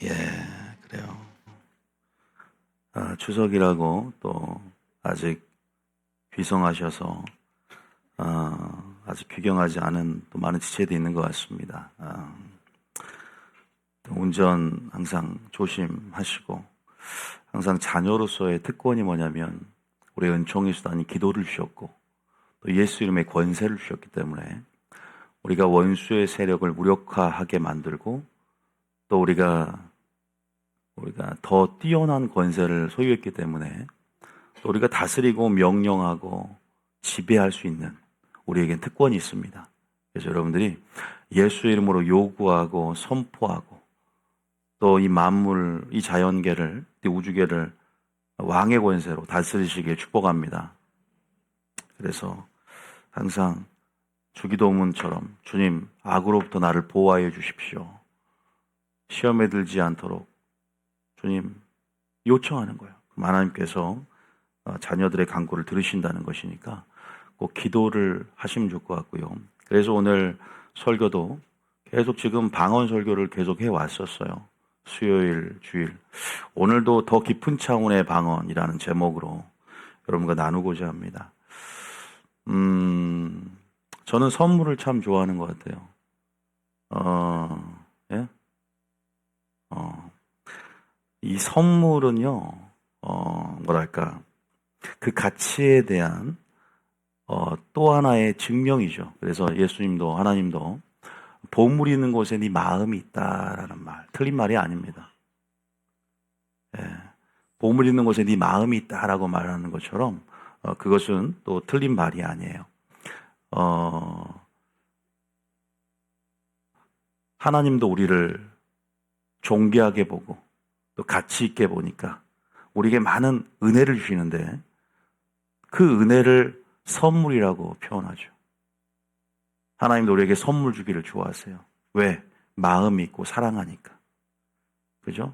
예, 그래요. 추석이라고 또 아직 귀성하셔서 아직 귀경하지 않은 또 많은 지체도 있는 것 같습니다. 운전 항상 조심하시고 항상 자녀로서의 특권이 뭐냐면 우리 은총의 수단이 기도를 주셨고 또 예수 이름의 권세를 주셨기 때문에 우리가 원수의 세력을 무력화하게 만들고 또 우리가 더 뛰어난 권세를 소유했기 때문에 또 우리가 다스리고 명령하고 지배할 수 있는 우리에겐 특권이 있습니다. 그래서 여러분들이 예수 이름으로 요구하고 선포하고 또 이 만물, 이 자연계를, 이 우주계를 왕의 권세로 다스리시길 축복합니다. 그래서 항상 주기도문처럼 주님 악으로부터 나를 보호하여 주십시오. 시험에 들지 않도록 주님 요청하는 거예요. 하나님께서 자녀들의 간구를 들으신다는 것이니까 꼭 기도를 하시면 좋을 것 같고요. 그래서 오늘 설교도 계속 지금 방언 설교를 계속 해왔었어요. 수요일, 주일. 오늘도 더 깊은 차원의 방언이라는 제목으로 여러분과 나누고자 합니다. 저는 선물을 참 좋아하는 것 같아요. 예? 이 선물은요, 뭐랄까, 그 가치에 대한 또 하나의 증명이죠. 그래서 예수님도 하나님도 보물이 있는 곳에 네 마음이 있다라는 말, 틀린 말이 아닙니다. 예, 보물이 있는 곳에 네 마음이 있다라고 말하는 것처럼 그것은 또 틀린 말이 아니에요. 하나님도 우리를 존귀하게 보고 또 가치 있게 보니까 우리에게 많은 은혜를 주시는데 그 은혜를 선물이라고 표현하죠. 하나님도 우리에게 선물 주기를 좋아하세요. 왜? 마음이 있고 사랑하니까. 그죠?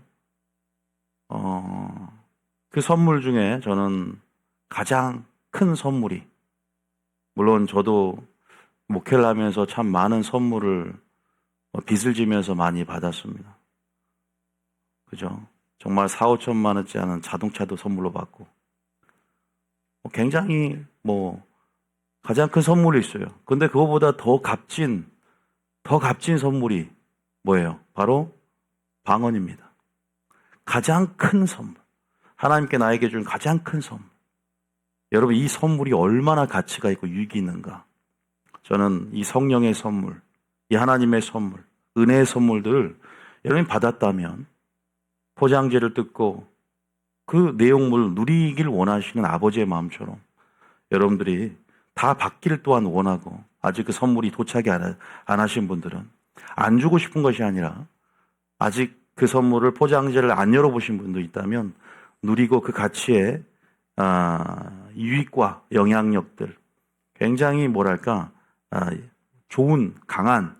그 선물 중에 저는 가장 큰 선물이, 물론 저도 목회를 하면서 참 많은 선물을 빚을 지면서 많이 받았습니다. 그죠? 정말 4, 5천만 원짜리 하는 자동차도 선물로 받고 굉장히 가장 큰 선물이 있어요. 근데 그거보다 더 값진 선물이 뭐예요? 바로 방언입니다. 가장 큰 선물. 하나님께 나에게 준 가장 큰 선물. 여러분, 이 선물이 얼마나 가치가 있고 유익이 있는가? 저는 이 성령의 선물, 이 하나님의 선물, 은혜의 선물들을 여러분이 받았다면 포장지를 뜯고 그 내용물을 누리길 원하시는 아버지의 마음처럼 여러분들이 다 받기를 또한 원하고 아직 그 선물이 도착이 안 하신 분들은 안 주고 싶은 것이 아니라 아직 그 선물을 포장지를 안 열어보신 분도 있다면 누리고 그 가치의 유익과 영향력들 굉장히 좋은 강한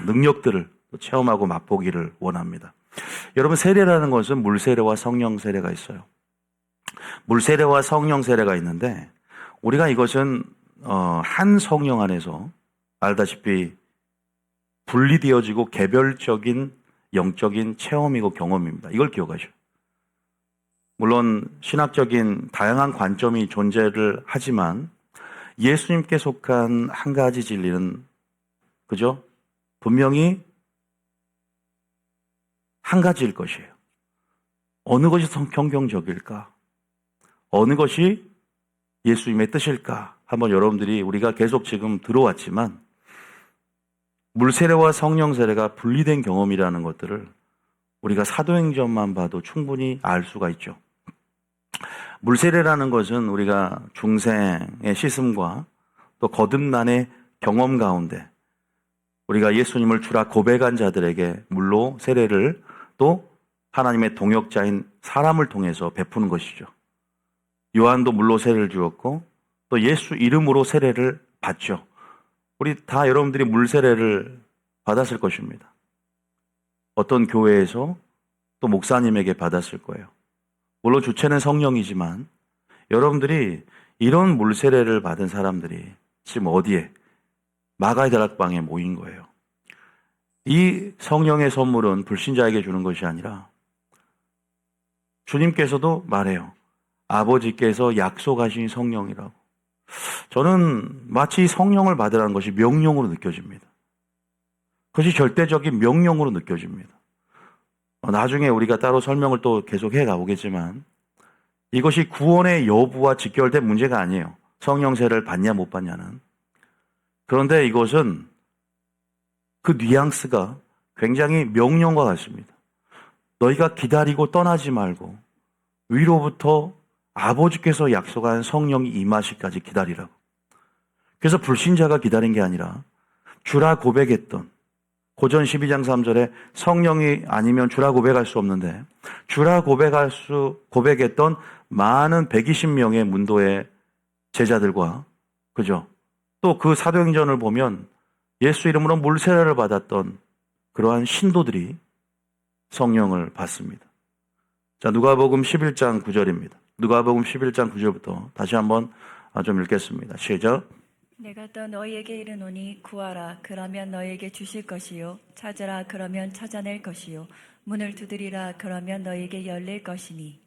능력들을 체험하고 맛보기를 원합니다. 여러분, 세례라는 것은 물세례와 성령 세례가 있어요. 물세례와 성령 세례가 있는데 우리가 이것은 한 성령 안에서 알다시피 분리되어지고 개별적인 영적인 체험이고 경험입니다. 이걸 기억하셔요. 물론 신학적인 다양한 관점이 존재를 하지만 예수님께 속한 한 가지 진리는 그죠? 분명히 한 가지일 것이에요. 어느 것이 성경적일까? 어느 것이 예수님의 뜻일까? 한번 여러분들이 우리가 계속 지금 들어왔지만 물세례와 성령 세례가 분리된 경험이라는 것들을 우리가 사도행전만 봐도 충분히 알 수가 있죠. 물세례라는 것은 우리가 중생의 씻음과 또 거듭난의 경험 가운데 우리가 예수님을 주라 고백한 자들에게 물로 세례를 또 하나님의 동역자인 사람을 통해서 베푸는 것이죠. 요한도 물로 세례를 주었고 또 예수 이름으로 세례를 받죠. 우리 다 여러분들이 물 세례를 받았을 것입니다. 어떤 교회에서 또 목사님에게 받았을 거예요. 물론 주체는 성령이지만 여러분들이 이런 물 세례를 받은 사람들이 지금 어디에? 마가의 다락방에 모인 거예요. 이 성령의 선물은 불신자에게 주는 것이 아니라 주님께서도 말해요. 아버지께서 약속하신 성령이라고. 저는 마치 성령을 받으라는 것이 명령으로 느껴집니다. 그것이 절대적인 명령으로 느껴집니다. 나중에 우리가 따로 설명을 또 계속 해 나오겠지만 이것이 구원의 여부와 직결된 문제가 아니에요. 성령세를 받냐 못 받냐는. 그런데 이것은 그 뉘앙스가 굉장히 명령과 같습니다. 너희가 기다리고 떠나지 말고 위로부터 아버지께서 약속한 성령이 임하시기까지 기다리라고. 그래서 불신자가 기다린 게 아니라 주라 고백했던 고전 12장 3절에 성령이 아니면 주라 고백할 수 없는데 주라 고백했던 많은 120명의 문도의 제자들과 그죠? 또 그 사도행전을 보면 예수 이름으로 물세례를 받았던 그러한 신도들이 성령을 받습니다. 자, 누가복음 11장 9절입니다. 누가복음 11장 9절부터 다시 한번 좀 읽겠습니다. 시작. 내가 또 너희에게 이르노니 구하라 그러면 너희에게 주실 것이요 찾으라 그러면 찾아낼 것이요 문을 두드리라 그러면 너희에게 열릴 것이니.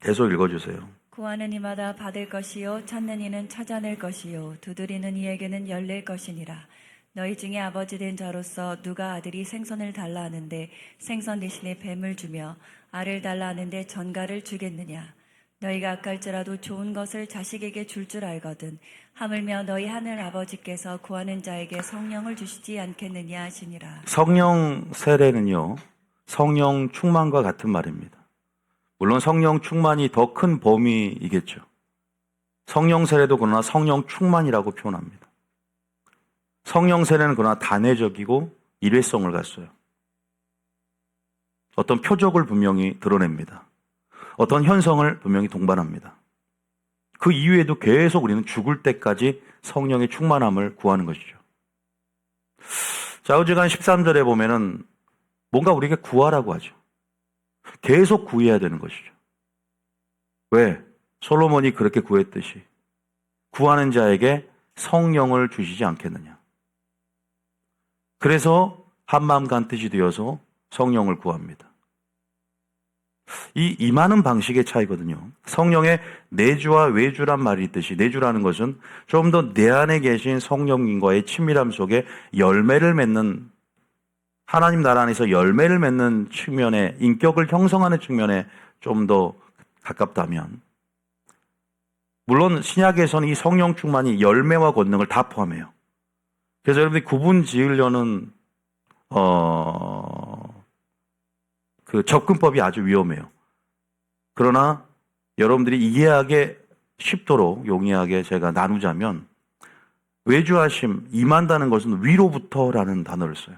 계속 읽어주세요. 구하는 이마다 받을 것이요 찾는 이는 찾아낼 것이요 두드리는 이에게는 열릴 것이니라. 너희 중에 아버지 된 자로서 누가 아들이 생선을 달라 하는데 생선 대신에 뱀을 주며 알을 달라 하는데 전갈을 주겠느냐. 너희가 악할지라도 좋은 것을 자식에게 줄 줄 알거든 하물며 너희 하늘 아버지께서 구하는 자에게 성령을 주시지 않겠느냐 하시니라. 성령 세례는요, 성령 충만과 같은 말입니다. 물론 성령 충만이 더 큰 범위이겠죠. 성령 세례도 그러나 성령 충만이라고 표현합니다. 성령 세례는 그러나 단회적이고 일회성을 갖어요. 어떤 표적을 분명히 드러냅니다. 어떤 현성을 분명히 동반합니다. 그 이후에도 계속 우리는 죽을 때까지 성령의 충만함을 구하는 것이죠. 좌우지간 13절에 보면은 뭔가 우리에게 구하라고 하죠. 계속 구해야 되는 것이죠. 왜? 솔로몬이 그렇게 구했듯이 구하는 자에게 성령을 주시지 않겠느냐. 그래서 한마음 간뜻이 되어서 성령을 구합니다. 이 임하는 방식의 차이거든요. 성령의 내주와 외주란 말이 있듯이 내주라는 것은 좀 더 내 안에 계신 성령님과의 친밀함 속에 열매를 맺는 하나님 나라 안에서 열매를 맺는 측면에 인격을 형성하는 측면에 좀 더 가깝다면 물론 신약에서는 이 성령 충만이 열매와 권능을 다 포함해요. 그래서 여러분들이 구분 지으려는 그 접근법이 아주 위험해요. 그러나 여러분들이 이해하기 쉽도록 용이하게 제가 나누자면 외주하심, 임한다는 것은 위로부터라는 단어를 써요.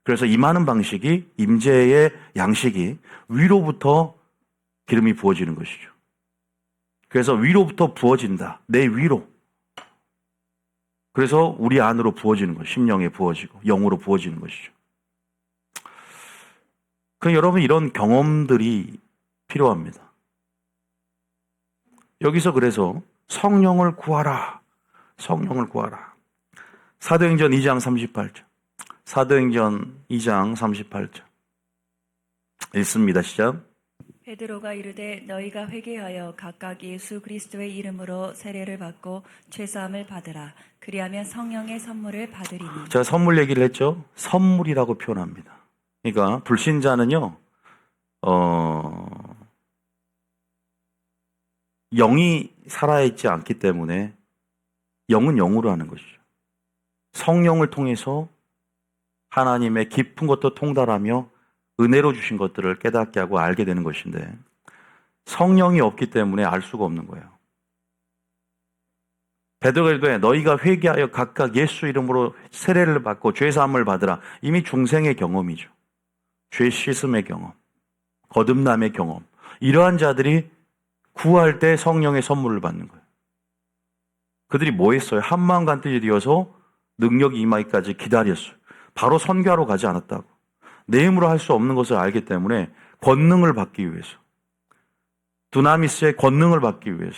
그래서 임하는 방식이 임재의 양식이 위로부터 기름이 부어지는 것이죠. 그래서 위로부터 부어진다. 내 위로. 그래서 우리 안으로 부어지는 것, 심령에 부어지고 영으로 부어지는 것이죠. 그럼 여러분 이런 경험들이 필요합니다. 여기서 그래서 성령을 구하라. 성령을 구하라. 사도행전 2장 38절. 사도행전 2장 38절. 읽습니다. 시작. 베드로가 이르되 너희가 회개하여 각각 예수 그리스도의 이름으로 세례를 받고 죄사함을 받으라. 그리하면 성령의 선물을 받으리니. 제가 선물 얘기를 했죠. 선물이라고 표현합니다. 그러니까 불신자는요. 영이 살아있지 않기 때문에 영은 영으로 하는 것이죠. 성령을 통해서 하나님의 깊은 것도 통달하며 은혜로 주신 것들을 깨닫게 하고 알게 되는 것인데 성령이 없기 때문에 알 수가 없는 거예요. 베드로가 이르되 너희가 회개하여 각각 예수 이름으로 세례를 받고 죄사함을 받으라. 이미 중생의 경험이죠. 죄 씻음의 경험, 거듭남의 경험. 이러한 자들이 구할 때 성령의 선물을 받는 거예요. 그들이 뭐 했어요? 한마음 간뜻이 되어서 능력이 임하기까지 기다렸어요. 바로 선교하러 가지 않았다고. 내 힘으로 할 수 없는 것을 알기 때문에 권능을 받기 위해서, 두나미스의 권능을 받기 위해서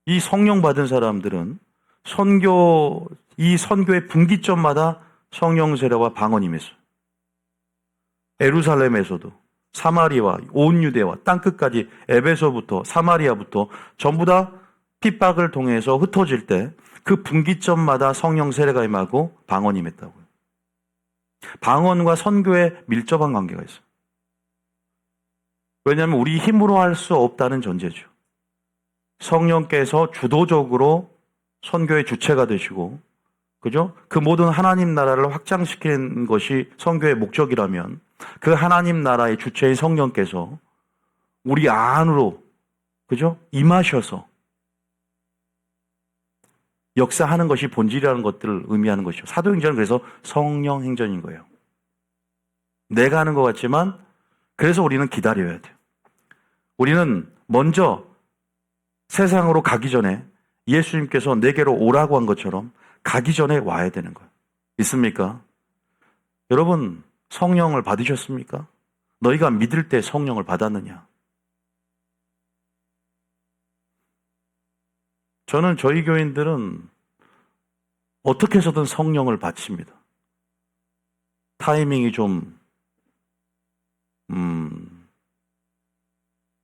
이 성령 받은 사람들은 이 선교의 분기점마다 성령 세례와 방언이 임했어요. 예루살렘에서도 사마리아와 온 유대와 땅끝까지 에베소부터 사마리아부터 전부 다 핍박을 통해서 흩어질 때 그 분기점마다 성령 세례가 임하고 방언이 임했다고요. 방언과 선교에 밀접한 관계가 있어요. 왜냐하면 우리 힘으로 할 수 없다는 전제죠. 성령께서 주도적으로 선교의 주체가 되시고, 그죠? 그 모든 하나님 나라를 확장시키는 것이 선교의 목적이라면 그 하나님 나라의 주체인 성령께서 우리 안으로, 그죠? 임하셔서 역사하는 것이 본질이라는 것들을 의미하는 것이죠. 사도행전은 그래서 성령 행전인 거예요. 내가 하는 것 같지만 그래서 우리는 기다려야 돼요. 우리는 먼저 세상으로 가기 전에 예수님께서 내게로 오라고 한 것처럼 가기 전에 와야 되는 거예요. 있습니까? 여러분, 성령을 받으셨습니까? 너희가 믿을 때 성령을 받았느냐? 저는 저희 교인들은 어떻게 해서든 성령을 받습니다. 타이밍이 좀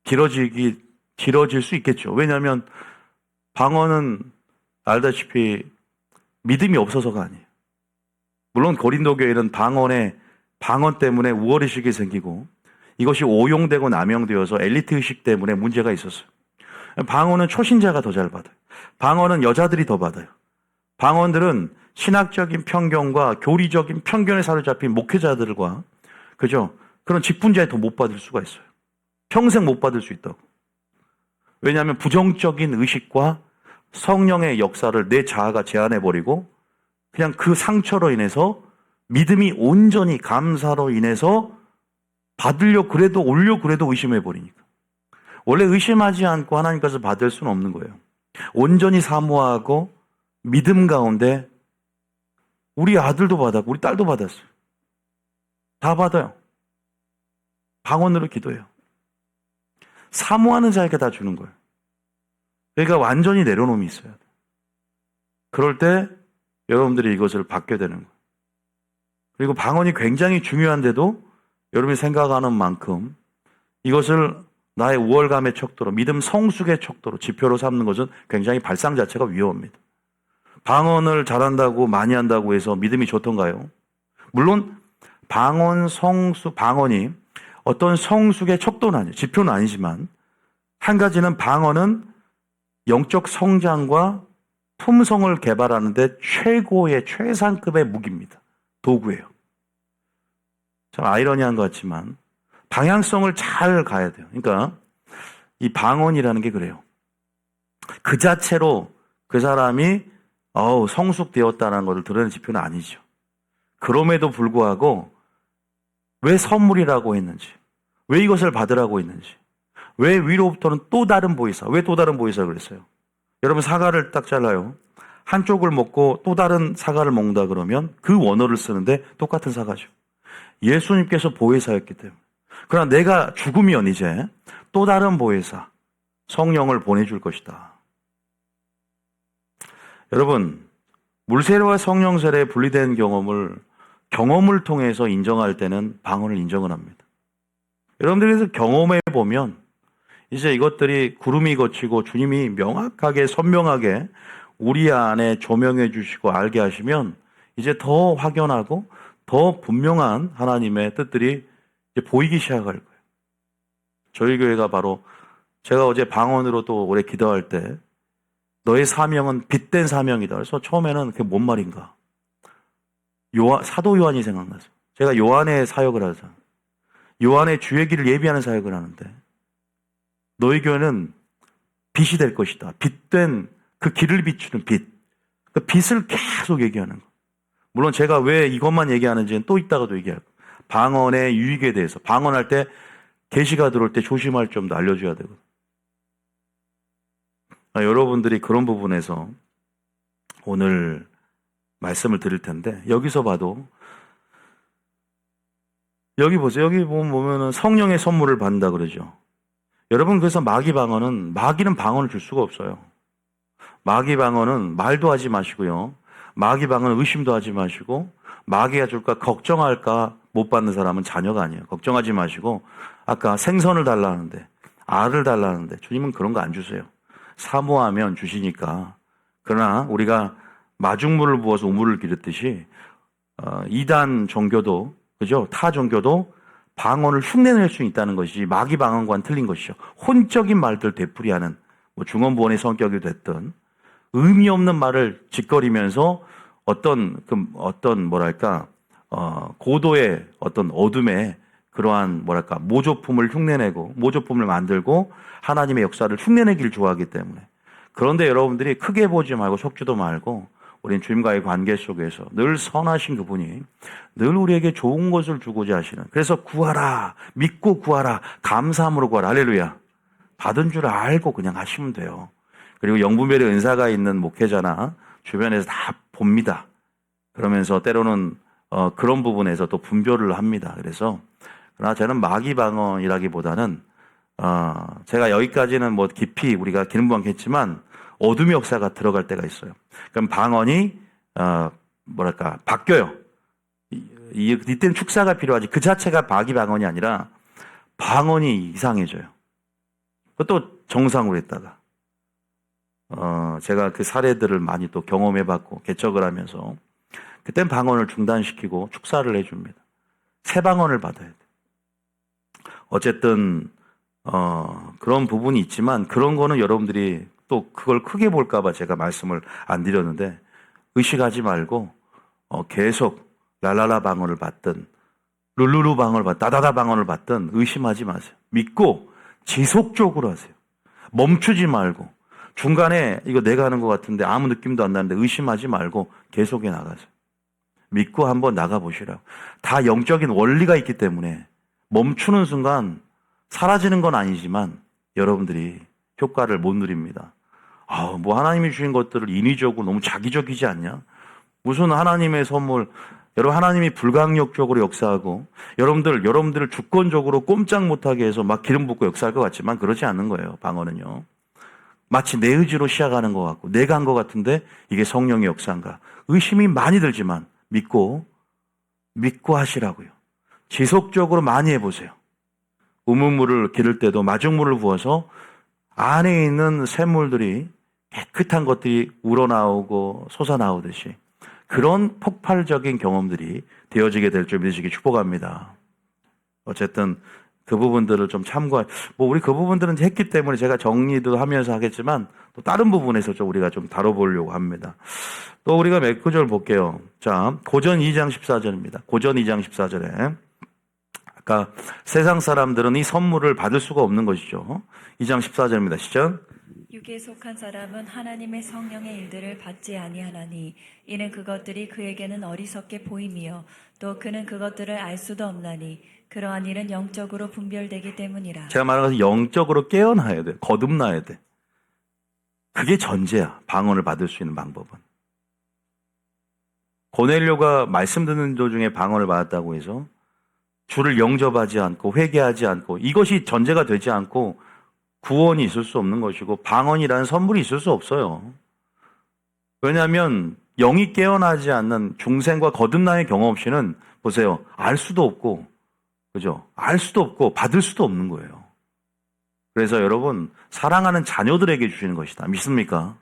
길어질 수 있겠죠. 왜냐하면 방언은 알다시피 믿음이 없어서가 아니에요. 물론 고린도 교회는 방언 때문에 우월의식이 생기고 이것이 오용되고 남용되어서 엘리트 의식 때문에 문제가 있었어요. 방언은 초신자가 더 잘 받아요. 방언은 여자들이 더 받아요. 방언들은 신학적인 편견과 교리적인 편견에 사로잡힌 목회자들과, 그죠? 그런 직분자에 더 못 받을 수가 있어요. 평생 못 받을 수 있다고. 왜냐하면 부정적인 의식과 성령의 역사를 내 자아가 제한해버리고 그냥 그 상처로 인해서 믿음이 온전히 감사로 인해서 받으려 그래도 올려 그래도 의심해버리니까. 원래 의심하지 않고 하나님께서 받을 수는 없는 거예요. 온전히 사모하고 믿음 가운데 우리 아들도 받았고 우리 딸도 받았어요. 다 받아요. 방언으로 기도해요. 사모하는 자에게 다 주는 거예요. 그러니까 완전히 내려놓음이 있어야 돼요. 그럴 때 여러분들이 이것을 받게 되는 거예요. 그리고 방언이 굉장히 중요한데도 여러분이 생각하는 만큼 이것을 나의 우월감의 척도로, 믿음 성숙의 척도로 지표로 삼는 것은 굉장히 발상 자체가 위험합니다. 방언을 잘한다고 많이 한다고 해서 믿음이 좋던가요? 물론 방언이 어떤 성숙의 척도는 아니에요. 지표는 아니지만 한 가지는 방언은 영적 성장과 품성을 개발하는데 최고의 최상급의 무기입니다. 도구예요. 참 아이러니한 것 같지만 방향성을 잘 가야 돼요. 그러니까 이 방언이라는 게 그래요. 그 자체로 그 사람이 성숙되었다는 것을 드러내는 지표는 아니죠. 그럼에도 불구하고 왜 선물이라고 했는지, 왜 이것을 받으라고 했는지, 왜 위로부터는 또 다른 보이사, 왜 또 다른 보이사를 그랬어요? 여러분 사과를 딱 잘라요. 한쪽을 먹고 또 다른 사과를 먹는다 그러면 그 원어를 쓰는데 똑같은 사과죠. 예수님께서 보혜사였기 때문에. 그러나 내가 죽으면 이제 또 다른 보혜사, 성령을 보내줄 것이다. 여러분, 물세례와 성령 세례에 분리된 경험을 통해서 인정할 때는 방언을 인정을 합니다. 여러분들께서 경험해 보면 이제 이것들이 구름이 거치고 주님이 명확하게 선명하게 우리 안에 조명해 주시고 알게 하시면 이제 더 확연하고 더 분명한 하나님의 뜻들이 이제 보이기 시작할 거예요. 저희 교회가 바로 제가 어제 방언으로 또 오래 기도할 때 너의 사명은 빛된 사명이다. 그래서 처음에는 그게 뭔 말인가? 사도 요한이 생각나서 제가 요한의 사역을 하잖아요. 요한의 주의 길을 예비하는 사역을 하는데 너희 교회는 빛이 될 것이다. 빛된 그 길을 비추는 빛. 그 빛을 계속 얘기하는 거. 물론 제가 왜 이것만 얘기하는지는 또 이따가도 얘기할 거예요. 방언의 유익에 대해서. 방언할 때 계시가 들어올 때 조심할 점도 알려줘야 되거든요. 여러분들이 그런 부분에서 오늘 말씀을 드릴 텐데 여기서 봐도 여기 보세요. 여기 보면은 성령의 선물을 받는다 그러죠. 여러분 그래서 마귀는 방언을 줄 수가 없어요. 마귀 방언은 말도 하지 마시고요. 마귀 방언은 의심도 하지 마시고 마귀가 줄까 걱정할까 못 받는 사람은 자녀가 아니에요. 걱정하지 마시고 아까 생선을 달라는데 알을 달라는데 주님은 그런 거 안 주세요. 사모하면 주시니까. 그러나 우리가 마중물을 부어서 우물을 기르듯이 이단 종교도 그죠? 타 종교도 방언을 흉내낼 수 있다는 것이 마귀 방언과는 틀린 것이죠. 혼적인 말들 되풀이하는 뭐 중언부언의 성격이 됐든 의미 없는 말을 짓거리면서 어떤 뭐랄까 고도의 어떤 어둠에 그러한 뭐랄까 모조품을 흉내내고 모조품을 만들고 하나님의 역사를 흉내내기를 좋아하기 때문에. 그런데 여러분들이 크게 보지 말고 속지도 말고 우린 주님과의 관계 속에서 늘 선하신 그분이 늘 우리에게 좋은 것을 주고자 하시는. 그래서 구하라, 믿고 구하라, 감사함으로 구하라. 할렐루야. 받은 줄 알고 그냥 하시면 돼요. 그리고 영분별의 은사가 있는 목회자나 주변에서 다 봅니다. 그러면서 때로는 그런 부분에서 또 분별을 합니다. 그래서 그러나 저는 마귀 방언이라기보다는 제가 여기까지는 뭐 깊이 우리가 기름부었겠지만 어둠의 역사가 들어갈 때가 있어요. 그럼 방언이 뭐랄까 바뀌어요. 이때는 축사가 필요하지. 그 자체가 마귀 방언이 아니라 방언이 이상해져요. 또 정상으로 했다가 제가 그 사례들을 많이 또 경험해봤고 개척을 하면서 그땐 방언을 중단시키고 축사를 해줍니다. 새 방언을 받아야 돼. 어쨌든 그런 부분이 있지만 그런 거는 여러분들이 또 그걸 크게 볼까봐 제가 말씀을 안 드렸는데 의식하지 말고 계속 랄랄라 방언을 받든 룰루루 방언을 받든 따다다 방언을 받든 의심하지 마세요. 믿고 지속적으로 하세요. 멈추지 말고 중간에 이거 내가 하는 것 같은데 아무 느낌도 안 나는데 의심하지 말고 계속해 나가세요. 믿고 한번 나가보시라고. 다 영적인 원리가 있기 때문에 멈추는 순간 사라지는 건 아니지만 여러분들이 효과를 못 누립니다. 뭐 하나님이 주신 것들을 인위적으로 너무 자기적이지 않냐? 무슨 하나님의 선물, 여러분 하나님이 불강력적으로 역사하고 여러분들을 주권적으로 꼼짝 못하게 해서 막 기름 붓고 역사할 것 같지만 그러지 않는 거예요. 방언은요. 마치 내 의지로 시작하는 것 같고 내가 한 것 같은데 이게 성령의 역사인가? 의심이 많이 들지만 믿고 하시라고요. 지속적으로 많이 해보세요. 우물물을 기를 때도 마중물을 부어서 안에 있는 샘물들이 깨끗한 것들이 우러나오고 솟아나오듯이 그런 폭발적인 경험들이 되어지게 될 줄 믿으시기 축복합니다. 어쨌든 그 부분들을 좀 우리 그 부분들은 했기 때문에 제가 정리도 하면서 하겠지만 또 다른 부분에서 좀 우리가 좀 다뤄보려고 합니다. 또 우리가 몇 구절 볼게요. 자, 고전 2장 14절입니다. 고전 2장 14절에 아까 세상 사람들은 이 선물을 받을 수가 없는 것이죠. 2장 14절입니다. 시작. 육에 속한 사람은 하나님의 성령의 일들을 받지 아니하나니 이는 그것들이 그에게는 어리석게 보임이요 또 그는 그것들을 알 수도 없나니 그러한 일은 영적으로 분별되기 때문이라. 제가 말한 것은 영적으로 깨어나야 돼. 거듭나야 돼. 그게 전제야. 방언을 받을 수 있는 방법은. 고넬료가 말씀 듣는 도중에 방언을 받았다고 해서 주를 영접하지 않고 회개하지 않고 이것이 전제가 되지 않고 구원이 있을 수 없는 것이고 방언이라는 선물이 있을 수 없어요. 왜냐하면 영이 깨어나지 않는 중생과 거듭남의 경험 없이는 보세요. 알 수도 없고 그죠? 알 수도 없고 받을 수도 없는 거예요. 그래서 여러분 사랑하는 자녀들에게 주시는 것이다. 믿습니까?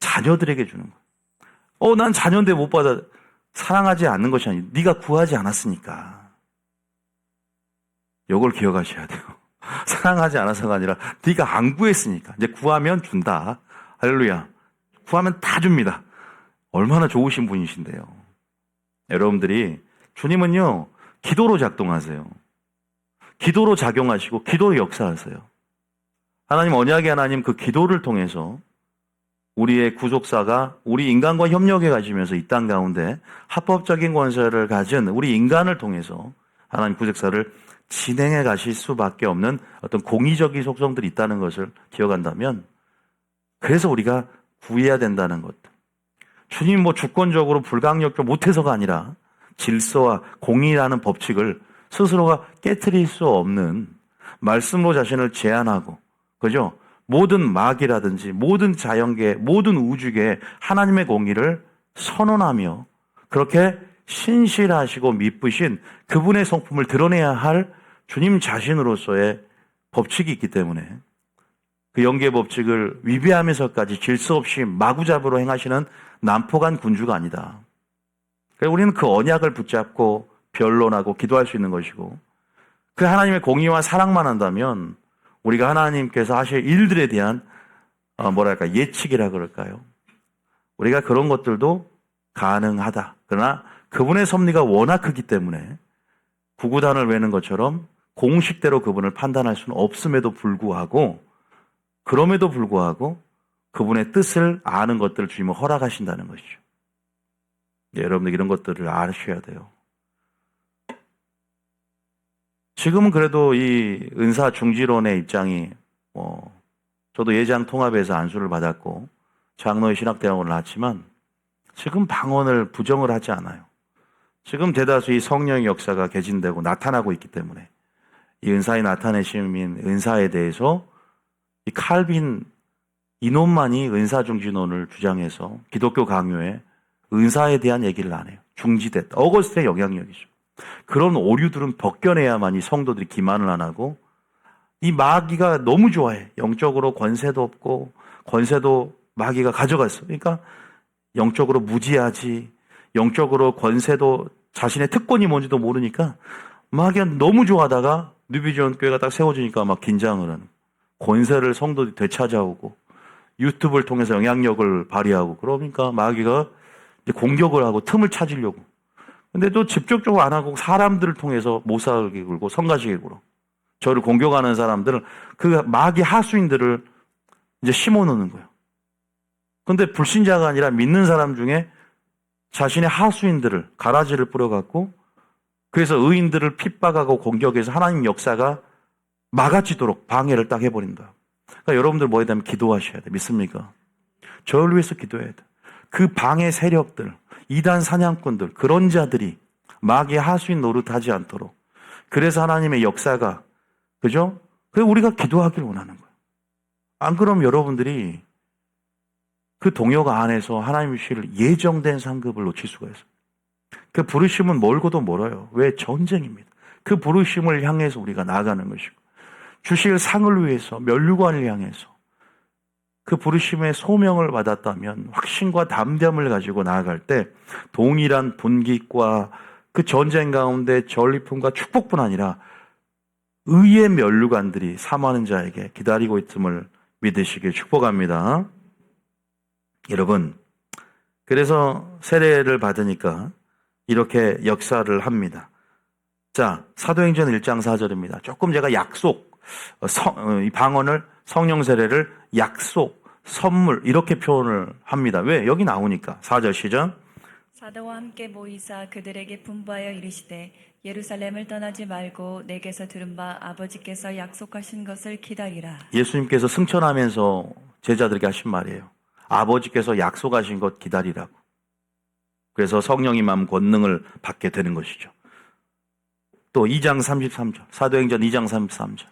자녀들에게 주는 거예요. 난 자녀인데 못 받아. 사랑하지 않는 것이 아니고 네가 구하지 않았으니까. 이걸 기억하셔야 돼요. 사랑하지 않아서가 아니라 네가 안 구했으니까. 이제 구하면 준다. 할렐루야. 구하면 다 줍니다. 얼마나 좋으신 분이신데요. 여러분들이 주님은요. 기도로 작동하세요. 기도로 작용하시고 기도로 역사하세요. 하나님 언약의 하나님 그 기도를 통해서 우리의 구속사가 우리 인간과 협력해 가시면서 이 땅 가운데 합법적인 권세를 가진 우리 인간을 통해서 하나님 구속사를 진행해 가실 수밖에 없는 어떤 공의적인 속성들이 있다는 것을 기억한다면 그래서 우리가 구해야 된다는 것. 주님 주권적으로 불강력적으로 못해서가 아니라 질서와 공의라는 법칙을 스스로가 깨트릴 수 없는 말씀으로 자신을 제한하고 그죠? 모든 마귀라든지 모든 자연계 모든 우주계 하나님의 공의를 선언하며 그렇게 신실하시고 미쁘신 그분의 성품을 드러내야 할 주님 자신으로서의 법칙이 있기 때문에 그 영계의 법칙을 위배하면서까지 질서 없이 마구잡이로 행하시는 난폭한 군주가 아니다. 그래서 우리는 그 언약을 붙잡고 변론하고 기도할 수 있는 것이고, 그 하나님의 공의와 사랑만 한다면 우리가 하나님께서 하실 일들에 대한 예측이라 그럴까요? 우리가 그런 것들도 가능하다. 그러나 그분의 섭리가 워낙 크기 때문에 구구단을 외는 것처럼 공식대로 그분을 판단할 수는 없음에도 불구하고, 그럼에도 불구하고 그분의 뜻을 아는 것들을 주님은 허락하신다는 것이죠. 여러분들 이런 것들을 아셔야 돼요. 지금은 그래도 이 은사 중지론의 입장이 저도 예장 통합에서 안수를 받았고 장로의 신학대학원을 나왔지만 지금 방언을 부정을 하지 않아요. 지금 대다수 이 성령의 역사가 개진되고 나타나고 있기 때문에 이 은사의 나타내심인 은사에 대해서 이 칼빈 이놈만이 은사 중지론을 주장해서 기독교 강요에 은사에 대한 얘기를 안 해요. 중지됐다. 어거스트의 영향력이죠. 그런 오류들은 벗겨내야만 이 성도들이 기만을 안 하고, 이 마귀가 너무 좋아해. 영적으로 권세도 없고 권세도 마귀가 가져갔어. 그러니까 영적으로 무지하지, 영적으로 권세도 자신의 특권이 뭔지도 모르니까 마귀가 너무 좋아하다가 뉴비전 교회가 딱 세워지니까 막 긴장을 하는, 권세를 성도들이 되찾아오고 유튜브를 통해서 영향력을 발휘하고, 그러니까 마귀가 이제 공격을 하고 틈을 찾으려고. 근데 또 직접적으로 안 하고 사람들을 통해서 모사하게 굴고 성가시게 굴어. 저를 공격하는 사람들을, 그 마귀 하수인들을 이제 심어 놓는 거예요. 근데 불신자가 아니라 믿는 사람 중에 자신의 하수인들을 가라지를 뿌려갖고, 그래서 의인들을 핍박하고 공격해서 하나님 역사가 막아지도록 방해를 딱 해버린다. 그러니까 여러분들 뭐에 대한 기도하셔야 돼. 믿습니까? 저를 위해서 기도해야 돼. 그 방해 세력들, 이단 사냥꾼들, 그런 자들이 마귀의 하수인 노릇하지 않도록, 그래서 하나님의 역사가, 그죠? 그래서 우리가 기도하기를 원하는 거예요. 안 그러면 여러분들이 그 동역 안에서 하나님이 주실 예정된 상급을 놓칠 수가 있어요. 그 부르심은 멀고도 멀어요. 왜? 전쟁입니다. 그 부르심을 향해서 우리가 나아가는 것이고, 주실 상을 위해서, 면류관을 향해서 그 부르심의 소명을 받았다면 확신과 담대함을 가지고 나아갈 때 동일한 분깃과 그 전쟁 가운데 전리품과 축복뿐 아니라 의의 면류관들이 사모하는 자에게 기다리고 있음을 믿으시길 축복합니다. 여러분, 그래서 세례를 받으니까 이렇게 역사를 합니다. 자, 사도행전 1장 4절입니다. 조금 제가 이 방언을, 성령 세례를 약속, 선물 이렇게 표현을 합니다. 왜? 여기 나오니까. 4절 시작. 사도와 함께 모이사 그들에게 분부하여 이르시되 예루살렘을 떠나지 말고 내게서 들은 바 아버지께서 약속하신 것을 기다리라. 예수님께서 승천하면서 제자들에게 하신 말이에요. 아버지께서 약속하신 것 기다리라고. 그래서 성령 임함 권능을 받게 되는 것이죠. 또 2장 33절, 사도행전 2장 33절.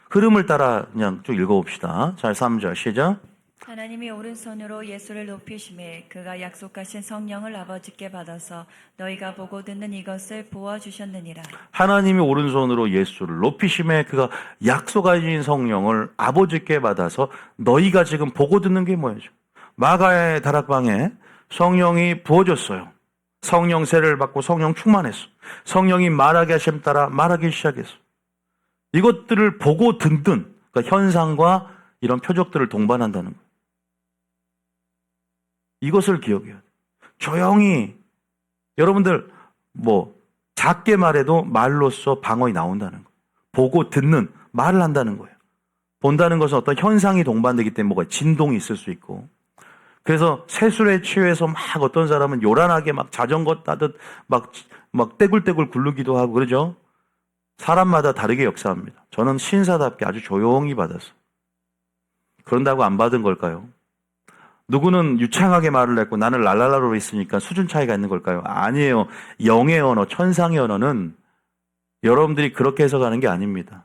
흐름을 따라 그냥 쭉 읽어봅시다. 잘 3절 시작. 하나님이 오른손으로 예수를 높이심에 그가 약속하신 성령을 아버지께 받아서 너희가 보고 듣는 이것을 보아주셨느니라. 하나님이 오른손으로 예수를 높이심에 그가 약속하신 성령을 아버지께 받아서 너희가 지금 보고 듣는 게 뭐예요? 마가의 다락방에 성령이 부어졌어요. 성령 세례를 받고 성령 충만했어. 성령이 말하게 하심 따라 말하기 시작했어. 이것들을 보고 듣는, 그러니까 현상과 이런 표적들을 동반한다는 거예요. 이것을 기억해야 돼요. 조용히, 여러분들 작게 말해도 말로써 방언이 나온다는 거예요. 보고 듣는, 말을 한다는 거예요. 본다는 것은 어떤 현상이 동반되기 때문에 진동이 있을 수 있고, 그래서 세술에 취해서 막 어떤 사람은 요란하게 막 자전거 타듯 막 떼굴떼굴 굴르기도 하고 그러죠. 사람마다 다르게 역사합니다. 저는 신사답게 아주 조용히 받았어요. 그런다고 안 받은 걸까요? 누구는 유창하게 말을 했고 나는 랄랄라로 있으니까 수준 차이가 있는 걸까요? 아니에요. 영의 언어, 천상의 언어는 여러분들이 그렇게 해석하는 게 아닙니다.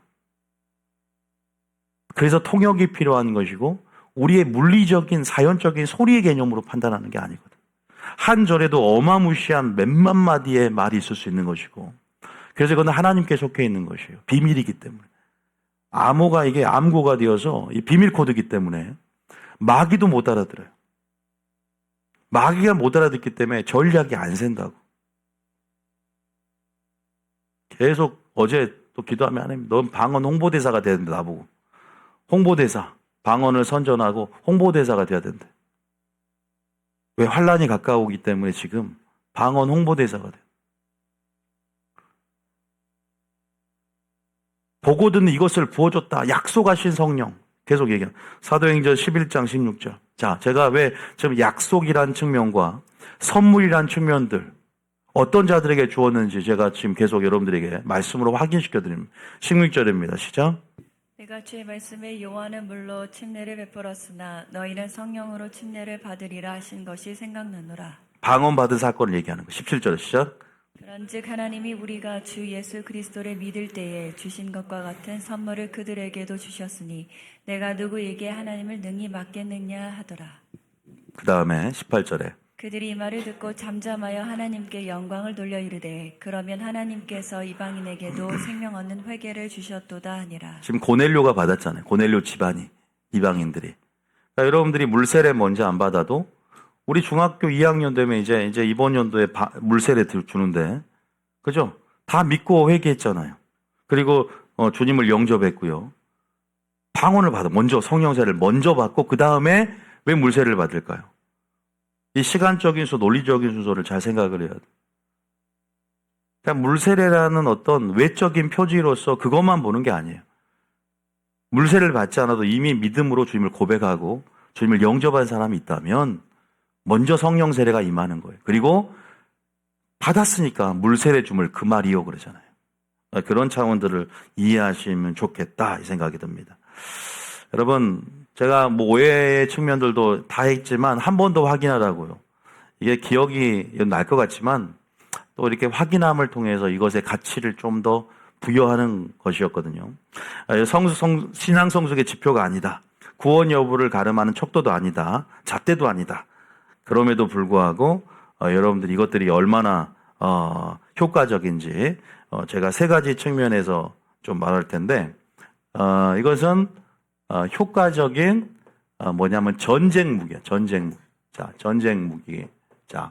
그래서 통역이 필요한 것이고 우리의 물리적인 사연적인 소리의 개념으로 판단하는 게 아니거든. 한 절에도 어마무시한 몇만 마디의 말이 있을 수 있는 것이고, 그래서 그건 하나님께 속해 있는 것이에요. 비밀이기 때문에. 암호가 이게 암고가 되어서 이 비밀 코드이기 때문에 마귀도 못 알아들어요. 마귀가 못 알아듣기 때문에 전략이 안 샌다고. 계속 어제 또 기도하면 하나님, 넌 방언 홍보대사가 돼야 된다, 나보고. 홍보대사. 방언을 선전하고 홍보대사가 돼야 된다. 왜? 환란이 가까우기 때문에 지금 방언 홍보대사가 돼. 보고 듣는 이것을 부어줬다. 약속하신 성령. 계속 얘기해요. 사도행전 11장 16절. 자, 제가 왜 지금 약속이란 측면과 선물이란 측면들 어떤 자들에게 주었는지 제가 지금 계속 여러분들에게 말씀으로 확인시켜 드립니다. 16절입니다. 시작. 내가 주의 말씀에 요한은 물로 침례를 베풀었으나 너희는 성령으로 침례를 받으리라 하신 것이 생각나노라. 방언 받은 사건을 얘기하는 거. 17절 시작. 그런즉 하나님이 우리가 주 예수 그리스도를 믿을 때에 주신 것과 같은 선물을 그들에게도 주셨으니 내가 누구에게 하나님을 능히 맡겠느냐 하더라. 그 다음에 18절에 그들이 이 말을 듣고 잠잠하여 하나님께 영광을 돌려 이르되 그러면 하나님께서 이방인에게도 생명 얻는 회개를 주셨도다 하니라. 지금 고넬료가 받았잖아요. 고넬료 집안이, 이방인들이. 그러니까 여러분들이 물세례 먼저 안 받아도 우리 중학교 2학년 되면 이제 이번 연도에 물세례 주는데, 그죠? 다 믿고 회개했잖아요. 그리고 주님을 영접했고요. 방언을 받아. 먼저 성령세를 먼저 받고 그 다음에 왜 물세례를 받을까요? 이 시간적인 순서, 논리적인 순서를 잘 생각을 해야 돼. 그냥 물세례라는 어떤 외적인 표지로서 그것만 보는 게 아니에요. 물세례를 받지 않아도 이미 믿음으로 주님을 고백하고 주님을 영접한 사람이 있다면 먼저 성령 세례가 임하는 거예요. 그리고 받았으니까 물세례 줌을 그 말이요 그러잖아요. 그런 차원들을 이해하시면 좋겠다 이 생각이 듭니다. 여러분, 제가 뭐 오해의 측면들도 다 했지만 한 번 더 확인하라고요. 이게 기억이 날 것 같지만 또 이렇게 확인함을 통해서 이것의 가치를 좀 더 부여하는 것이었거든요. 신앙 성숙의 지표가 아니다. 구원 여부를 가름하는 척도도 아니다. 잣대도 아니다. 그럼에도 불구하고 여러분들 이것들이 얼마나 효과적인지 제가 세 가지 측면에서 좀 말할 텐데 이것은 효과적인 뭐냐면 전쟁 무기야. 전쟁 무기. 자, 전쟁 무기. 자,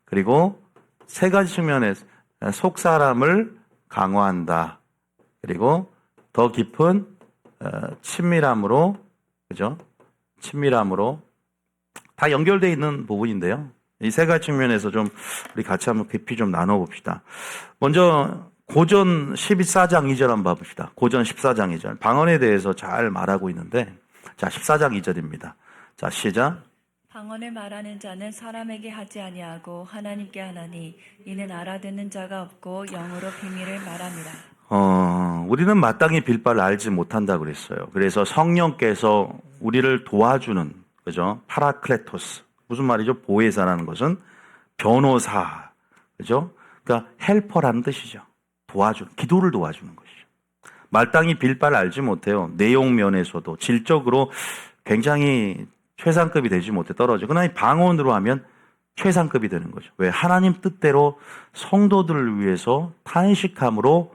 그리고 세 가지 측면에서 속 사람을 강화한다. 그리고 더 깊은 친밀함으로, 그죠? 친밀함으로 다 연결되어 있는 부분인데요. 이 세 가지 측면에서 좀 우리 같이 한번 깊이 좀 나눠봅시다. 먼저 고전 14장 2절 한번 봐봅시다. 고전 14장 2절. 방언에 대해서 잘 말하고 있는데, 자, 14장 2절입니다. 자, 시작. 방언을 말하는 자는 사람에게 하지 아니하고 하나님께 하나니 이는 알아듣는 자가 없고 영으로 비밀을 말함이라. 우리는 마땅히 빌 바를 알지 못한다 그랬어요. 그래서 성령께서 우리를 도와주는, 그죠? 파라클레토스. 무슨 말이죠? 보혜사라는 것은 변호사. 그죠? 그러니까 헬퍼라는 뜻이죠. 도와주는, 기도를 도와주는 것이죠. 마땅히 빌 바를 알지 못해요. 내용 면에서도 질적으로 굉장히 최상급이 되지 못해 떨어져. 그러나 이 방언으로 하면 최상급이 되는 거죠. 왜? 하나님 뜻대로 성도들을 위해서 탄식함으로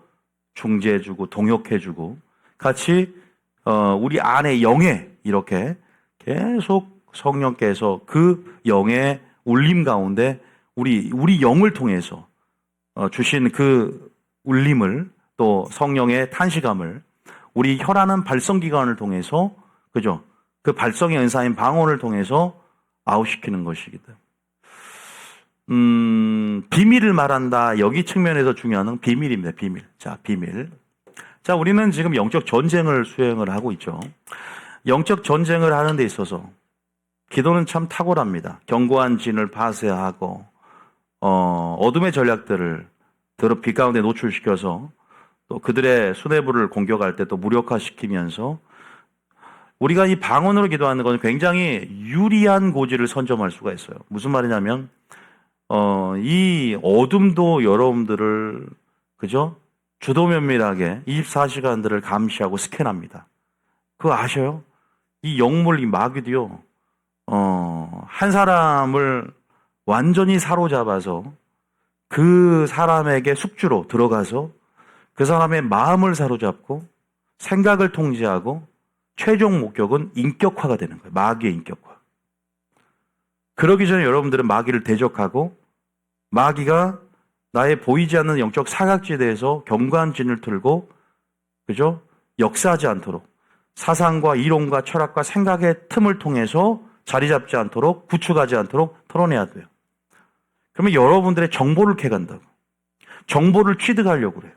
중재해주고 동역해주고 같이 우리 안에 영에 이렇게 계속 성령께서 그 영의 울림 가운데 우리 영을 통해서 주신 그 울림을 또 성령의 탄식함을 우리 혈하는 발성기관을 통해서, 그죠? 그 발성의 은사인 방언을 통해서 아웃시키는 것이기 때문에. 비밀을 말한다. 여기 측면에서 중요한 건 비밀입니다. 비밀. 자, 비밀. 자, 우리는 지금 영적 전쟁을 수행을 하고 있죠. 영적 전쟁을 하는 데 있어서 기도는 참 탁월합니다. 견고한 진을 파쇄하고 어둠의 전략들을 빛 가운데 노출시켜서 또 그들의 수뇌부를 공격할 때 또 무력화시키면서 우리가 이 방언으로 기도하는 것은 굉장히 유리한 고지를 선점할 수가 있어요. 무슨 말이냐면 이 어둠도 여러분들을, 그죠? 주도면밀하게 24시간들을 감시하고 스캔합니다. 그거 아셔요? 이 영물, 이 마귀도요, 한 사람을 완전히 사로잡아서 그 사람에게 숙주로 들어가서 그 사람의 마음을 사로잡고 생각을 통제하고 최종 목적은 인격화가 되는 거예요. 마귀의 인격화. 그러기 전에 여러분들은 마귀를 대적하고 마귀가 나의 보이지 않는 영적 사각지대에서 경관진을 틀고 그죠? 역사하지 않도록 사상과 이론과 철학과 생각의 틈을 통해서 자리 잡지 않도록 구축하지 않도록 털어내야 돼요. 그러면 여러분들의 정보를 캐간다고. 정보를 취득하려고 그래요.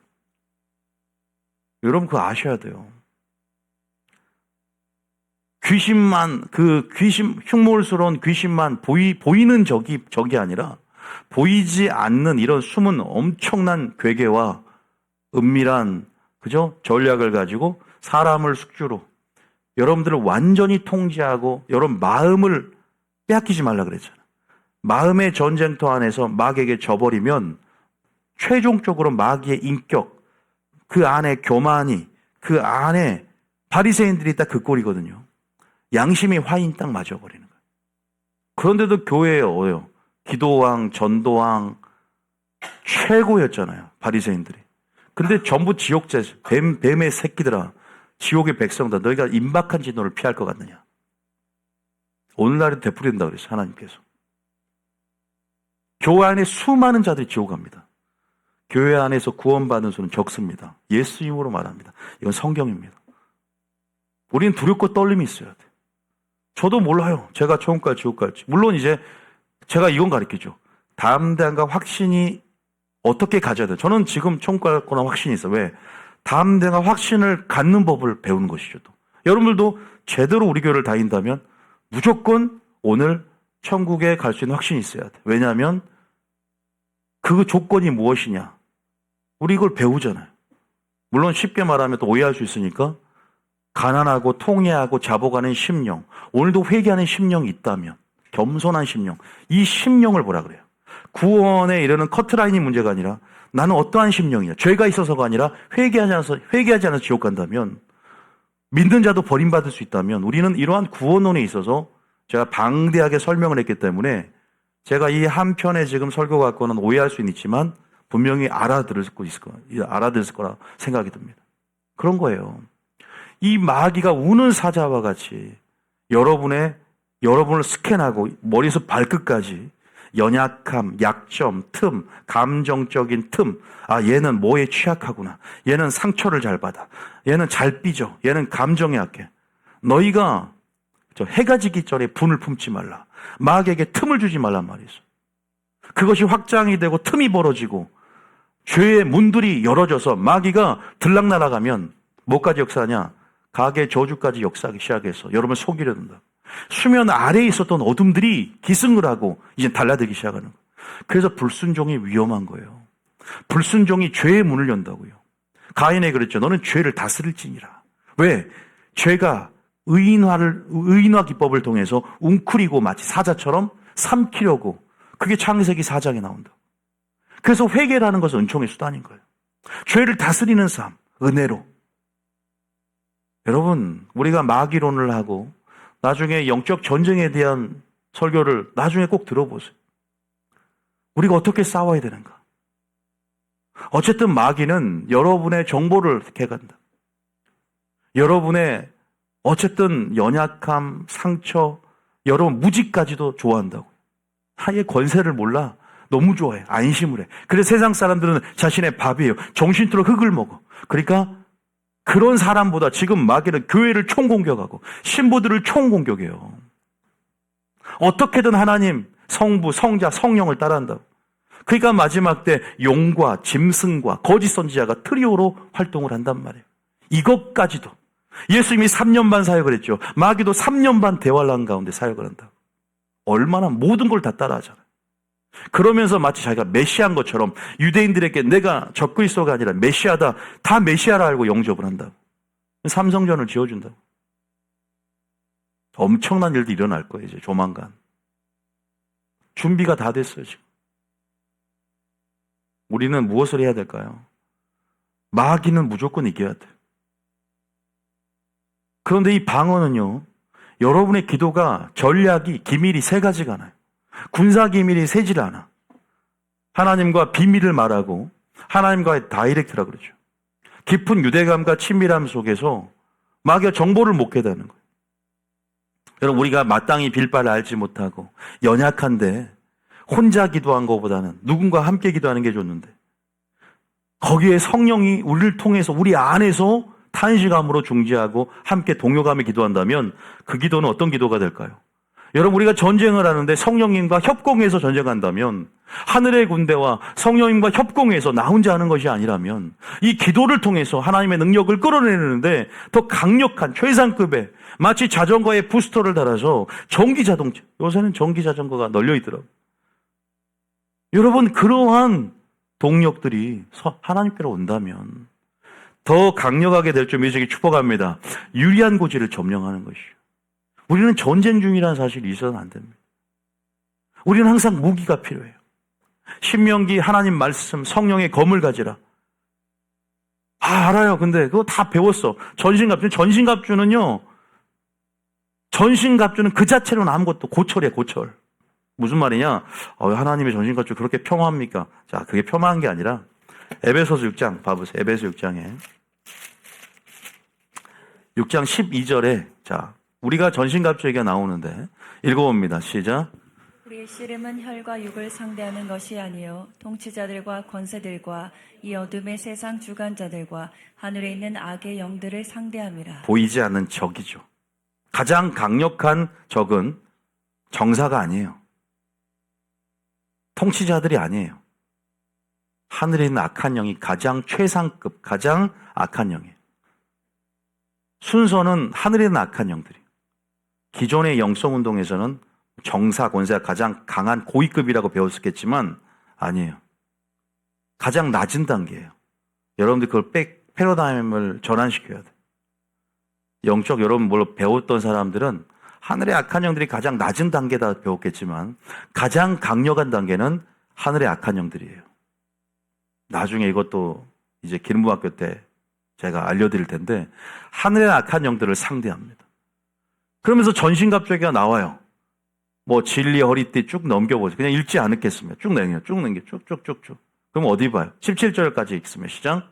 여러분 그거 아셔야 돼요. 흉물스러운 귀신만 보이는 적이 아니라 보이지 않는 이런 숨은 엄청난 괴계와 은밀한, 그죠? 전략을 가지고 사람을 숙주로 여러분들을 완전히 통제하고 여러분 마음을 빼앗기지 말라 그랬잖아요. 마음의 전쟁터 안에서 마귀에게 져버리면 최종적으로 마귀의 인격, 그 안에 교만이, 그 안에 바리새인들이 딱 그 꼴이거든요. 양심이 화인 딱 맞아버리는 거예요. 그런데도 교회에 어요. 기도왕, 전도왕 최고였잖아요. 바리새인들이. 근데 전부 지옥제, 뱀의 새끼들아, 지옥의 백성다. 너희가 임박한 진노를 피할 것 같느냐. 오늘날에 되풀이된다 그랬어요. 하나님께서. 교회 안에 수많은 자들이 지옥 갑니다. 교회 안에서 구원받는 수는 적습니다. 예수 이름으로 말합니다. 이건 성경입니다. 우리는 두렵고 떨림이 있어야 돼. 저도 몰라요. 제가 천국 갈지 지옥 갈지. 물론 이제 제가 이건 가르치죠. 담대함과 확신이 어떻게 가져야 돼? 저는 지금 천국 갈 거나 확신이 있어요. 왜? 담대함과 확신을 갖는 법을 배우는 것이죠. 또. 여러분들도 제대로 우리 교회를 다닌다면 무조건 오늘 천국에 갈 수 있는 확신이 있어야 돼. 왜냐하면 그 조건이 무엇이냐? 우리 이걸 배우잖아요. 물론 쉽게 말하면 또 오해할 수 있으니까 가난하고 통회하고 자복하는 심령, 오늘도 회개하는 심령이 있다면 겸손한 심령, 이 심령을 보라 그래요. 구원에 이르는 커트라인이 문제가 아니라 나는 어떠한 심령이냐, 죄가 있어서가 아니라 회개하지 않아서 지옥 간다면, 믿는 자도 버림받을 수 있다면 우리는 이러한 구원론에 있어서 제가 방대하게 설명을 했기 때문에 제가 이 한 편에 지금 설교 갖고는 오해할 수는 있지만 분명히 알아들을 거라 생각이 듭니다. 그런 거예요. 이 마귀가 우는 사자와 같이 여러분을 스캔하고 머리에서 발끝까지 연약함, 약점, 틈, 감정적인 틈, 얘는 뭐에 취약하구나. 얘는 상처를 잘 받아. 얘는 잘 삐져. 얘는 감정에 약해. 너희가 해가 지기 전에 분을 품지 말라. 마귀에게 틈을 주지 말란 말이 있어. 그것이 확장이 되고 틈이 벌어지고 죄의 문들이 열어져서 마귀가 들락날아가면 뭐까지 역사하냐? 가계 저주까지 역사하기 시작해서 여러분을 속이려 든다. 수면 아래에 있었던 어둠들이 기승을 하고 이제 달라들기 시작하는 거예요. 그래서 불순종이 위험한 거예요. 불순종이 죄의 문을 연다고요. 가인에게 그랬죠. 너는 죄를 다스릴지니라. 왜? 죄가 의인화 기법을 통해서 웅크리고 마치 사자처럼 삼키려고, 그게 창세기 4장에 나온다. 그래서 회개라는 것은 은총의 수단인 거예요. 죄를 다스리는 삶, 은혜로. 여러분, 우리가 마귀론을 하고 나중에 영적 전쟁에 대한 설교를 나중에 꼭 들어보세요. 우리가 어떻게 싸워야 되는가? 어쨌든 마귀는 여러분의 정보를 캐간다. 여러분의 어쨌든 연약함, 상처, 여러분 무지까지도 좋아한다고. 하의 권세를 몰라. 너무 좋아해. 안심을 해. 그래서 세상 사람들은 자신의 밥이에요. 정신토록 흙을 먹어. 그러니까 그런 사람보다 지금 마귀는 교회를 총공격하고 신부들을 총공격해요. 어떻게든 하나님, 성부, 성자, 성령을 따라한다고. 그러니까 마지막 때 용과 짐승과 거짓 선지자가 트리오로 활동을 한단 말이에요. 이것까지도. 예수님이 3년 반 사역을 했죠. 마귀도 3년 반 대환란 가운데 사역을 한다. 얼마나 모든 걸 다 따라하잖아요. 그러면서 마치 자기가 메시아인 것처럼 유대인들에게 내가 적그리스도가 아니라 메시아다, 다 메시아라 알고 영접을 한다고. 삼성전을 지어준다고. 엄청난 일도 일어날 거예요, 이제 조만간. 준비가 다 됐어요, 지금. 우리는 무엇을 해야 될까요? 마귀는 무조건 이겨야 돼요. 그런데 이 방어는요, 여러분의 기도가, 전략이, 기밀이 세 가지가 나요. 군사기밀이 새질 않아. 하나님과 비밀을 말하고 하나님과의 다이렉트라 그러죠. 깊은 유대감과 친밀함 속에서 마귀가 정보를 못 깨닫는 거예요. 여러분, 우리가 마땅히 빌 바를 알지 못하고 연약한데 혼자 기도한 것보다는 누군가 함께 기도하는 게 좋는데, 거기에 성령이 우리를 통해서 우리 안에서 탄식함으로 중지하고 함께 동요감에 기도한다면 그 기도는 어떤 기도가 될까요? 여러분, 우리가 전쟁을 하는데 성령님과 협공해서 전쟁한다면, 하늘의 군대와 성령님과 협공해서 나 혼자 하는 것이 아니라면 이 기도를 통해서 하나님의 능력을 끌어내는데 더 강력한 최상급의, 마치 자전거에 부스터를 달아서 전기자동차, 요새는 전기자전거가 널려 있더라고요. 여러분, 그러한 동력들이 하나님께로 온다면 더 강력하게 될 줄 믿으시기 축복합니다. 유리한 고지를 점령하는 것이요. 우리는 전쟁 중이라는 사실이 있어서는 안 됩니다. 우리는 항상 무기가 필요해요. 신명기 하나님 말씀, 성령의 검을 가지라. 알아요. 근데 그거 다 배웠어. 전신갑주는요. 전신갑주는 그 자체로는 아무것도 고철이에요, 고철. 무슨 말이냐? 하나님의 전신갑주 그렇게 폄하합니까? 자, 그게 폄하한 게 아니라 에베소서 6장 봐보세요. 에베소 6장 12절에 자, 우리가 전신갑주 얘기가 나오는데 읽어봅니다. 시작. 우리의 씨름은 혈과 육을 상대하는 것이 아니요 통치자들과 권세들과 이 어둠의 세상 주관자들과 하늘에 있는 악의 영들을 상대함이라. 보이지 않는 적이죠. 가장 강력한 적은 정사가 아니에요. 통치자들이 아니에요. 하늘에 있는 악한 영이 가장 최상급, 가장 악한 영이에요. 순서는 하늘에 있는 악한 영들이. 기존의 영성운동에서는 정사, 권세가 가장 강한 고위급이라고 배웠었겠지만 아니에요. 가장 낮은 단계예요. 여러분들 그걸 패러다임을 전환시켜야 돼요. 영적 여러분 물론 배웠던 사람들은 하늘의 악한 영들이 가장 낮은 단계다 배웠겠지만 가장 강력한 단계는 하늘의 악한 영들이에요. 나중에 이것도 이제 기름부학교 때 제가 알려드릴 텐데 하늘의 악한 영들을 상대합니다. 그러면서 전신갑주가 나와요. 뭐 진리 허리띠 쭉 넘겨보세요. 그냥 읽지 않겠습니다. 쭉 넘겨. 쭉쭉쭉쭉. 그럼 어디 봐요? 17절까지 읽습니다. 시작.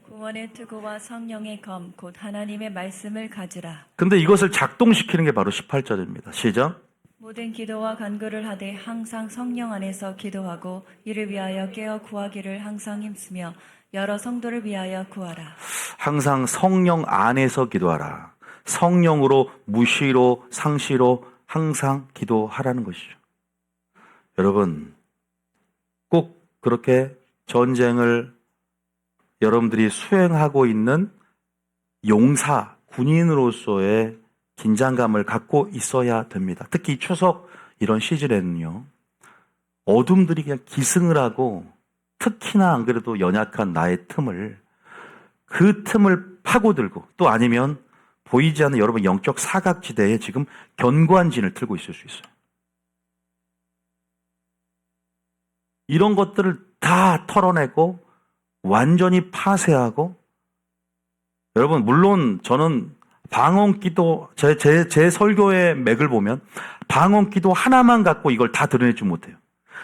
구원의 투구와 성령의 검 곧 하나님의 말씀을 가지라. 근데 이것을 작동시키는 게 바로 18절입니다. 시작. 모든 기도와 간구를 하되 항상 성령 안에서 기도하고 이를 위하여 깨어 구하기를 항상 힘쓰며 여러 성도를 위하여 구하라. 항상 성령 안에서 기도하라. 성령으로 무시로 상시로 항상 기도하라는 것이죠. 여러분, 꼭 그렇게 전쟁을 여러분들이 수행하고 있는 용사, 군인으로서의 긴장감을 갖고 있어야 됩니다. 특히 추석 이런 시즌에는요. 어둠들이 그냥 기승을 하고 특히나 안 그래도 연약한 나의 틈을 그 틈을 파고들고 또 아니면 보이지 않는 여러분 영적 사각지대에 지금 견고한 진을 틀고 있을 수 있어요. 이런 것들을 다 털어내고 완전히 파쇄하고 여러분 물론 저는 방언기도 제 설교의 맥을 보면 방언기도 하나만 갖고 이걸 다 드러내지 못해요.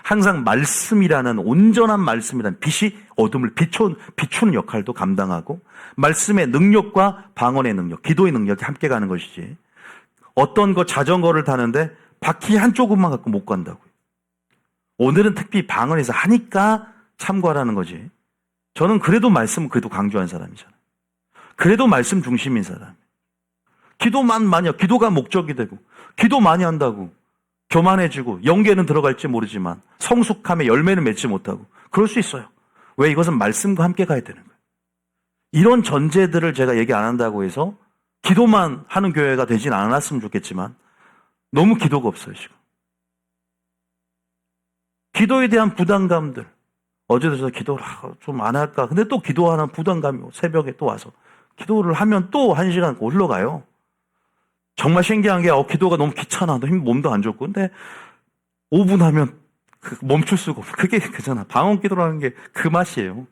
항상 말씀이라는 온전한 말씀이라는 빛이 어둠을 비추는 역할도 감당하고 말씀의 능력과 방언의 능력, 기도의 능력이 함께 가는 것이지 어떤 거 자전거를 타는데 바퀴 한쪽만 갖고 못 간다고요. 오늘은 특히 방언에서 하니까 참고하라는 거지. 저는 그래도 말씀은 그래도 강조한 사람이잖아요. 그래도 말씀 중심인 사람. 기도만 많이 기도가 목적이 되고 기도 많이 한다고 교만해지고 영계는 들어갈지 모르지만 성숙함의 열매는 맺지 못하고 그럴 수 있어요. 왜? 이것은 말씀과 함께 가야 되는 거예요. 이런 전제들을 제가 얘기 안 한다고 해서 기도만 하는 교회가 되진 않았으면 좋겠지만 너무 기도가 없어요 지금. 기도에 대한 부담감들 어제도 저 기도를 좀 안 할까 근데 또 기도하는 부담감이 새벽에 또 와서 기도를 하면 또 1시간 흘러가요. 정말 신기한 게 기도가 너무 귀찮아. 몸도 안 좋고. 근데 5분 하면 멈출 수가 없어. 그게 그잖아. 방언 기도라는 게 그 맛이에요.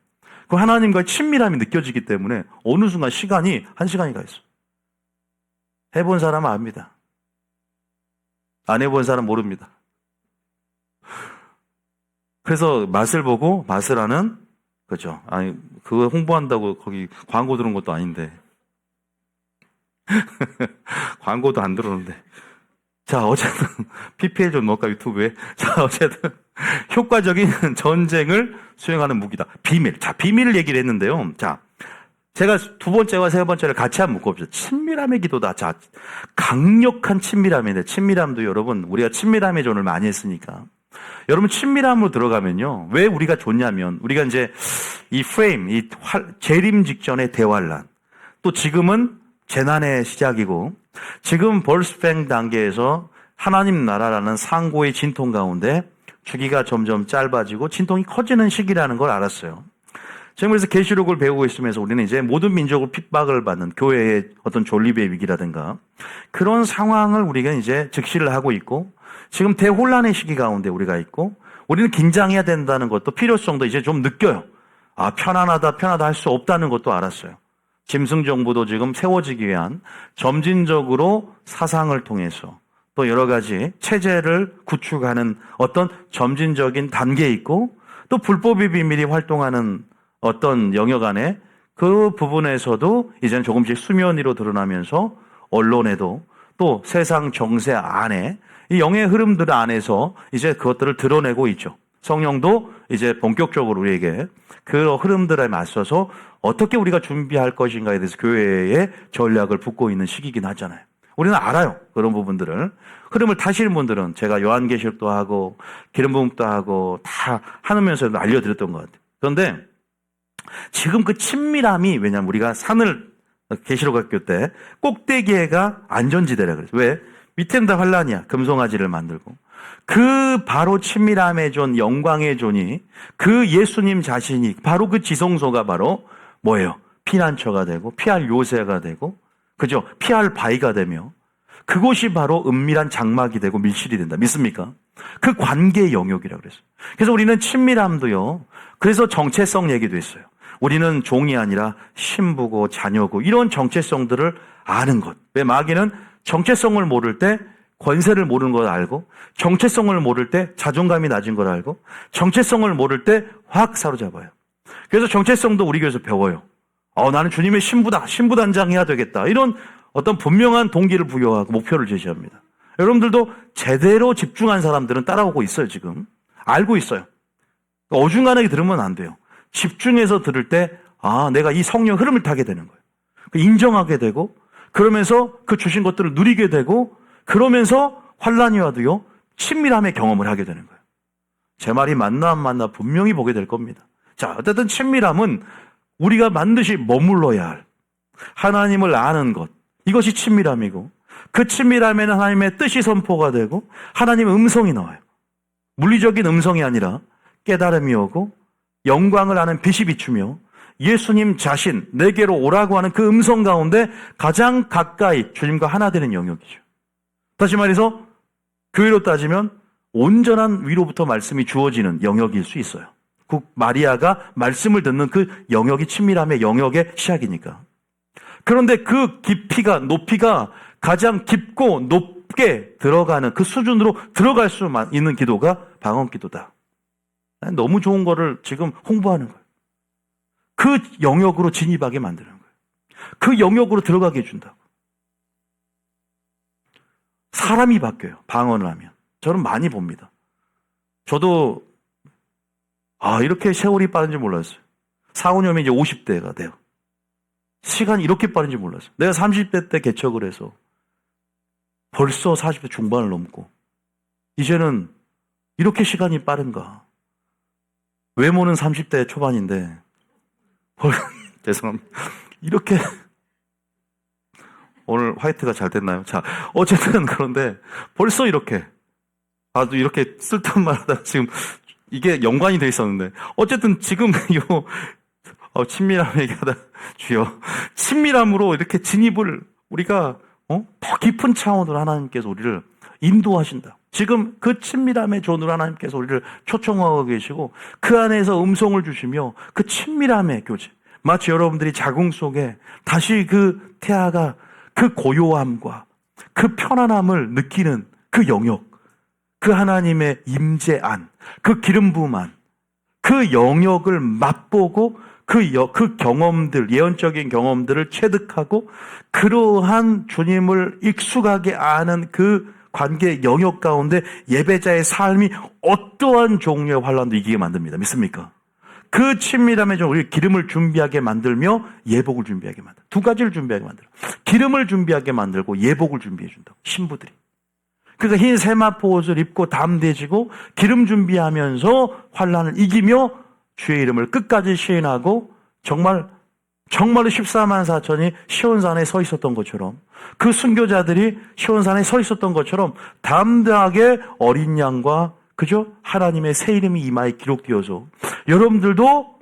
그 하나님과의 친밀함이 느껴지기 때문에 어느 순간 시간이 1시간이 가 있어. 해본 사람은 압니다. 안 해본 사람은 모릅니다. 그래서 맛을 보고 맛을 아는, 그죠? 아니, 그거 홍보한다고 거기 광고 들은 것도 아닌데. 광고도 안 들어오는데. 자, 어쨌든, PPL 좀 넣을까, 유튜브에. 자, 어쨌든, 효과적인 전쟁을 수행하는 무기다. 비밀. 자, 비밀을 얘기를 했는데요. 자, 제가 두 번째와 세 번째를 같이 한번 묶어봅시다. 친밀함의 기도다. 자, 강력한 친밀함인데, 친밀함도 여러분, 우리가 친밀함의 존을 많이 했으니까. 여러분, 친밀함으로 들어가면요. 왜 우리가 좋냐면, 우리가 이제 이 프레임, 재림 직전의 대환란. 또 지금은 재난의 시작이고, 지금 벌스팽 단계에서 하나님 나라라는 상고의 진통 가운데 주기가 점점 짧아지고 진통이 커지는 시기라는 걸 알았어요. 지금 그래서 계시록을 배우고 있으면서 우리는 이제 모든 민족을 핍박을 받는 교회의 어떤 존립의 위기라든가 그런 상황을 우리가 이제 직시를 하고 있고, 지금 대혼란의 시기 가운데 우리가 있고, 우리는 긴장해야 된다는 것도 필요성도 이제 좀 느껴요. 아, 편안하다 할 수 없다는 것도 알았어요. 짐승 정부도 지금 세워지기 위한 점진적으로 사상을 통해서 또 여러 가지 체제를 구축하는 어떤 점진적인 단계에 있고, 또 불법의 비밀이 활동하는 어떤 영역 안에 그 부분에서도 이제는 조금씩 수면 위로 드러나면서 언론에도 또 세상 정세 안에 이 영의 흐름들 안에서 이제 그것들을 드러내고 있죠. 성령도 이제 본격적으로 우리에게 그 흐름들에 맞서서 어떻게 우리가 준비할 것인가에 대해서 교회의 전략을 붓고 있는 시기이긴 하잖아요. 우리는 알아요. 그런 부분들을. 흐름을 타시는 분들은 제가 요한계시록도 하고 기름 부음도 하고 다 하면서도 알려드렸던 것 같아요. 그런데 지금 그 친밀함이, 왜냐하면 우리가 산을 계시록학교 때 꼭대기에가 안전지대라 그랬어요. 왜? 밑에는 다 환란이야. 금송아지를 만들고. 그 바로 친밀함의 존, 영광의 존이 그 예수님 자신이 바로 그 지성소가 바로 뭐예요? 피난처가 되고 피할 요새가 되고, 그죠? 피할 바위가 되며 그곳이 바로 은밀한 장막이 되고 밀실이 된다. 믿습니까? 그 관계의 영역이라고 그랬어요. 그래서 우리는 친밀함도요. 그래서 정체성 얘기도 했어요. 우리는 종이 아니라 신부고 자녀고, 이런 정체성들을 아는 것. 왜? 마귀는 정체성을 모를 때 권세를 모르는 걸 알고, 정체성을 모를 때 자존감이 낮은 걸 알고, 정체성을 모를 때 확 사로잡아요. 그래서 정체성도 우리 교회에서 배워요. 나는 주님의 신부다. 신부단장해야 되겠다. 이런 어떤 분명한 동기를 부여하고 목표를 제시합니다. 여러분들도 제대로 집중한 사람들은 따라오고 있어요, 지금. 알고 있어요. 어중간하게 들으면 안 돼요. 집중해서 들을 때, 내가 이 성령 흐름을 타게 되는 거예요. 인정하게 되고, 그러면서 그 주신 것들을 누리게 되고, 그러면서 환란이 와도요, 친밀함의 경험을 하게 되는 거예요. 제 말이 맞나 안 맞나 분명히 보게 될 겁니다. 자, 어쨌든 친밀함은 우리가 반드시 머물러야 할 하나님을 아는 것, 이것이 친밀함이고, 그 친밀함에는 하나님의 뜻이 선포가 되고 하나님의 음성이 나와요. 물리적인 음성이 아니라 깨달음이 오고 영광을 아는 빛이 비추며 예수님 자신 내게로 오라고 하는 그 음성 가운데 가장 가까이 주님과 하나 되는 영역이죠. 다시 말해서 교회로 따지면 온전한 위로부터 말씀이 주어지는 영역일 수 있어요. 그 마리아가 말씀을 듣는 그 영역이 친밀함의 영역의 시작이니까. 그런데 그 깊이가, 높이가 가장 깊고 높게 들어가는 그 수준으로 들어갈 수 있는 기도가 방언 기도다. 너무 좋은 거를 지금 홍보하는 거예요. 그 영역으로 진입하게 만드는 거예요. 그 영역으로 들어가게 해준다고. 사람이 바뀌어요. 방언을 하면. 저는 많이 봅니다. 저도 이렇게 세월이 빠른지 몰랐어요. 4, 5년이면 이제 50대가 돼요. 시간이 이렇게 빠른지 몰랐어요. 내가 30대 때 개척을 해서 벌써 40대 중반을 넘고 이제는 이렇게 시간이 빠른가. 외모는 30대 초반인데 죄송합니다. 이렇게 오늘 화이트가 잘 됐나요? 자, 어쨌든 그런데 벌써 이렇게 또 이렇게 쓸데없는 말 하다가 지금 이게 연관이 돼 있었는데 어쨌든 지금 친밀함 얘기하다 주여, 친밀함으로 이렇게 진입을 우리가 더 깊은 차원으로 하나님께서 우리를 인도하신다. 지금 그 친밀함의 존으로 하나님께서 우리를 초청하고 계시고 그 안에서 음성을 주시며 그 친밀함의 교제, 마치 여러분들이 자궁 속에 다시 그 태아가 그 고요함과 그 편안함을 느끼는 그 영역, 그 하나님의 임재 안, 그 기름 부음 안, 그 영역을 맛보고 그 경험들, 예언적인 경험들을 체득하고 그러한 주님을 익숙하게 아는 그 관계 영역 가운데 예배자의 삶이 어떠한 종류의 환난도 이기게 만듭니다. 믿습니까? 그 친밀함에 좀 우리 기름을 준비하게 만들며 예복을 준비하게 만들어. 두 가지를 준비하게 만들어. 기름을 준비하게 만들고 예복을 준비해 준다고. 신부들이. 그러니까 흰 세마포 옷을 입고 담대지고 기름 준비하면서 환난을 이기며 주의 이름을 끝까지 시인하고 정말로 14만 4천이 시온산에 서 있었던 것처럼 그 순교자들이 시온산에 서 있었던 것처럼 담대하게 어린 양과 그죠? 하나님의 새 이름이 이마에 기록되어서 여러분들도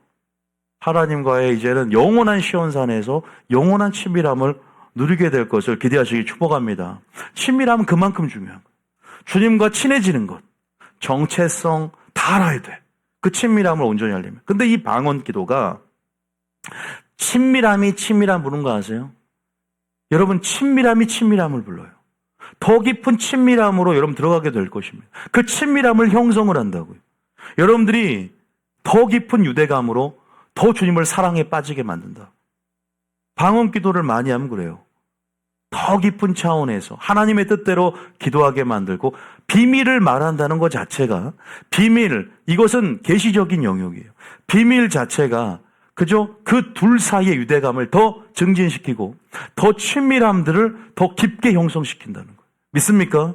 하나님과의 이제는 영원한 시온산에서 영원한 친밀함을 누리게 될 것을 기대하시기 축복합니다. 친밀함은 그만큼 중요한 거예요. 주님과 친해지는 것, 정체성 다 알아야 돼. 그 친밀함을 온전히 하려면. 근데 이 방언 기도가 친밀함이 친밀함 부르는 거 아세요? 여러분 친밀함이 친밀함을 불러요. 더 깊은 친밀함으로 여러분 들어가게 될 것입니다. 그 친밀함을 형성을 한다고요. 여러분들이 더 깊은 유대감으로 더 주님을 사랑에 빠지게 만든다. 방언 기도를 많이 하면 그래요. 더 깊은 차원에서 하나님의 뜻대로 기도하게 만들고 비밀을 말한다는 것 자체가 이것은 계시적인 영역이에요. 비밀 자체가 그죠? 그 둘 사이의 유대감을 더 증진시키고 더 친밀함들을 더 깊게 형성시킨다는 거예요. 믿습니까?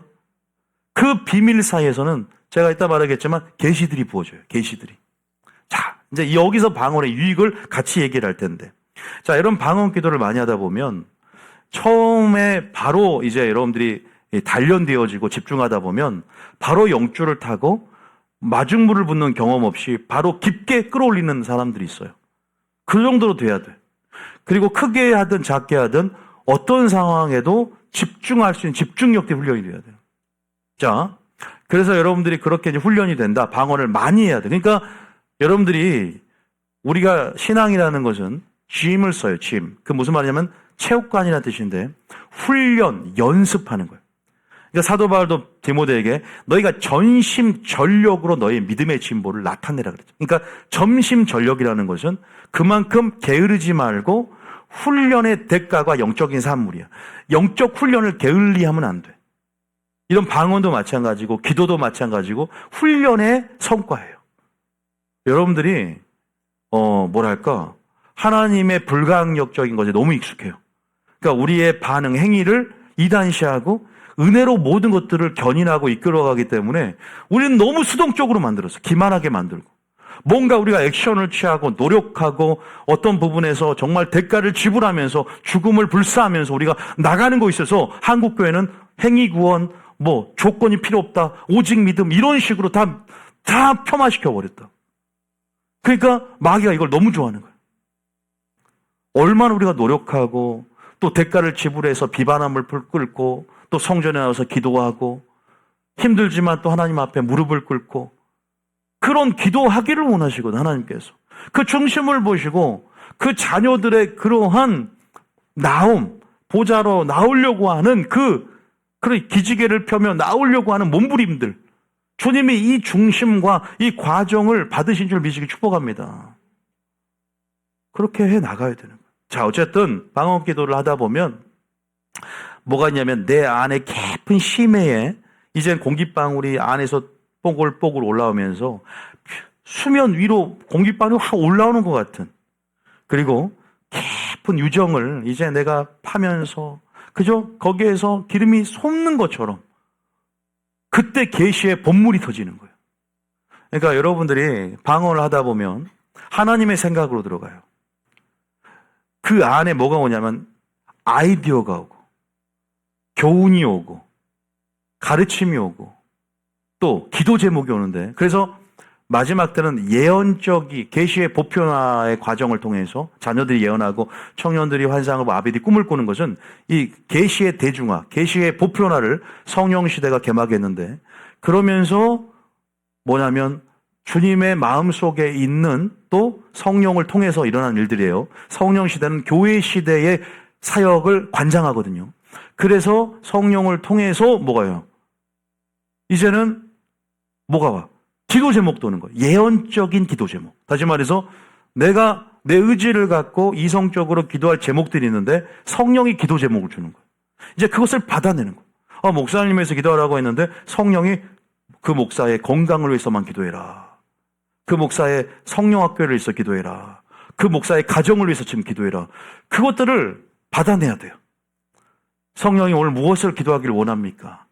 그 비밀 사이에서는 제가 이따 말하겠지만 계시들이 부어져요. 계시들이. 자, 이제 여기서 방언의 유익을 같이 얘기를 할 텐데. 자, 여러분 방언 기도를 많이 하다 보면 처음에 바로 이제 여러분들이 단련되어지고 집중하다 보면 바로 영줄을 타고 마중물을 붓는 경험 없이 바로 깊게 끌어올리는 사람들이 있어요. 그 정도로 돼야 돼. 그리고 크게 하든 작게 하든 어떤 상황에도 집중할 수 있는 집중력대 훈련이 돼야 돼요. 자, 그래서 여러분들이 그렇게 이제 훈련이 된다. 방언을 많이 해야 돼. 그러니까 여러분들이 우리가 신앙이라는 것은 gym을 써요. gym. 그 무슨 말이냐면 체육관이라는 뜻인데 훈련, 연습하는 거예요. 그러니까 사도 바울도 디모데에게 너희가 전심전력으로 너의 믿음의 진보를 나타내라 그랬죠. 그러니까 전심전력이라는 것은 그만큼 게으르지 말고 훈련의 대가가 영적인 산물이야. 영적 훈련을 게을리하면 안 돼. 이런 방언도 마찬가지고 기도도 마찬가지고 훈련의 성과예요. 여러분들이 뭐랄까 하나님의 불가항력적인 것에 너무 익숙해요. 그러니까 우리의 반응, 행위를 이단시하고 은혜로 모든 것들을 견인하고 이끌어가기 때문에 우리는 너무 수동적으로 만들었어. 기만하게 만들고. 뭔가 우리가 액션을 취하고 노력하고 어떤 부분에서 정말 대가를 지불하면서 죽음을 불사하면서 우리가 나가는 거 있어서 한국교회는 행위구원, 조건이 필요 없다, 오직 믿음 이런 식으로 다 폄하시켜버렸다. 그러니까 마귀가 이걸 너무 좋아하는 거예요. 얼마나 우리가 노력하고 또 대가를 지불해서 비바람을 끓고 또 성전에 나와서 기도하고 힘들지만 또 하나님 앞에 무릎을 꿇고 그런 기도하기를 원하시거든 하나님께서. 그 중심을 보시고 그 자녀들의 그러한 보좌로 나오려고 하는 그런 기지개를 펴며 나오려고 하는 몸부림들 주님이 이 중심과 이 과정을 받으신 줄 믿으시기 축복합니다. 그렇게 해 나가야 되는 거예요. 자, 어쨌든 방언 기도를 하다 보면 뭐가 있냐면 내 안에 깊은 심해에 이젠 공기방울이 안에서 뽀글뽀글 올라오면서 수면 위로 공기방울이 확 올라오는 것 같은 그리고 깊은 유정을 이제 내가 파면서 그죠? 거기에서 기름이 솟는 것처럼 그때 계시의 본물이 터지는 거예요. 그러니까 여러분들이 방언을 하다 보면 하나님의 생각으로 들어가요. 그 안에 뭐가 오냐면 아이디어가 오고 교훈이 오고 가르침이 오고 또 기도 제목이 오는데 그래서 마지막 때는 예언적이 계시의 보편화의 과정을 통해서 자녀들이 예언하고 청년들이 환상하고 아비들이 꿈을 꾸는 것은 이 계시의 대중화, 계시의 보편화를 성령 시대가 개막했는데 그러면서 뭐냐면 주님의 마음속에 있는 또 성령을 통해서 일어난 일들이에요. 성령 시대는 교회 시대의 사역을 관장하거든요. 그래서 성령을 통해서 뭐가요? 이제는 뭐가 와? 기도 제목도 오는 거예요. 예언적인 기도 제목. 다시 말해서 내가 내 의지를 갖고 이성적으로 기도할 제목들이 있는데 성령이 기도 제목을 주는 거예요. 이제 그것을 받아내는 거예요. 목사님에서 기도하라고 했는데 성령이 그 목사의 건강을 위해서만 기도해라. 그 목사의 성령학교를 위해서 기도해라. 그 목사의 가정을 위해서 지금 기도해라. 그것들을 받아내야 돼요. 성령이 오늘 무엇을 기도하기를 원합니까?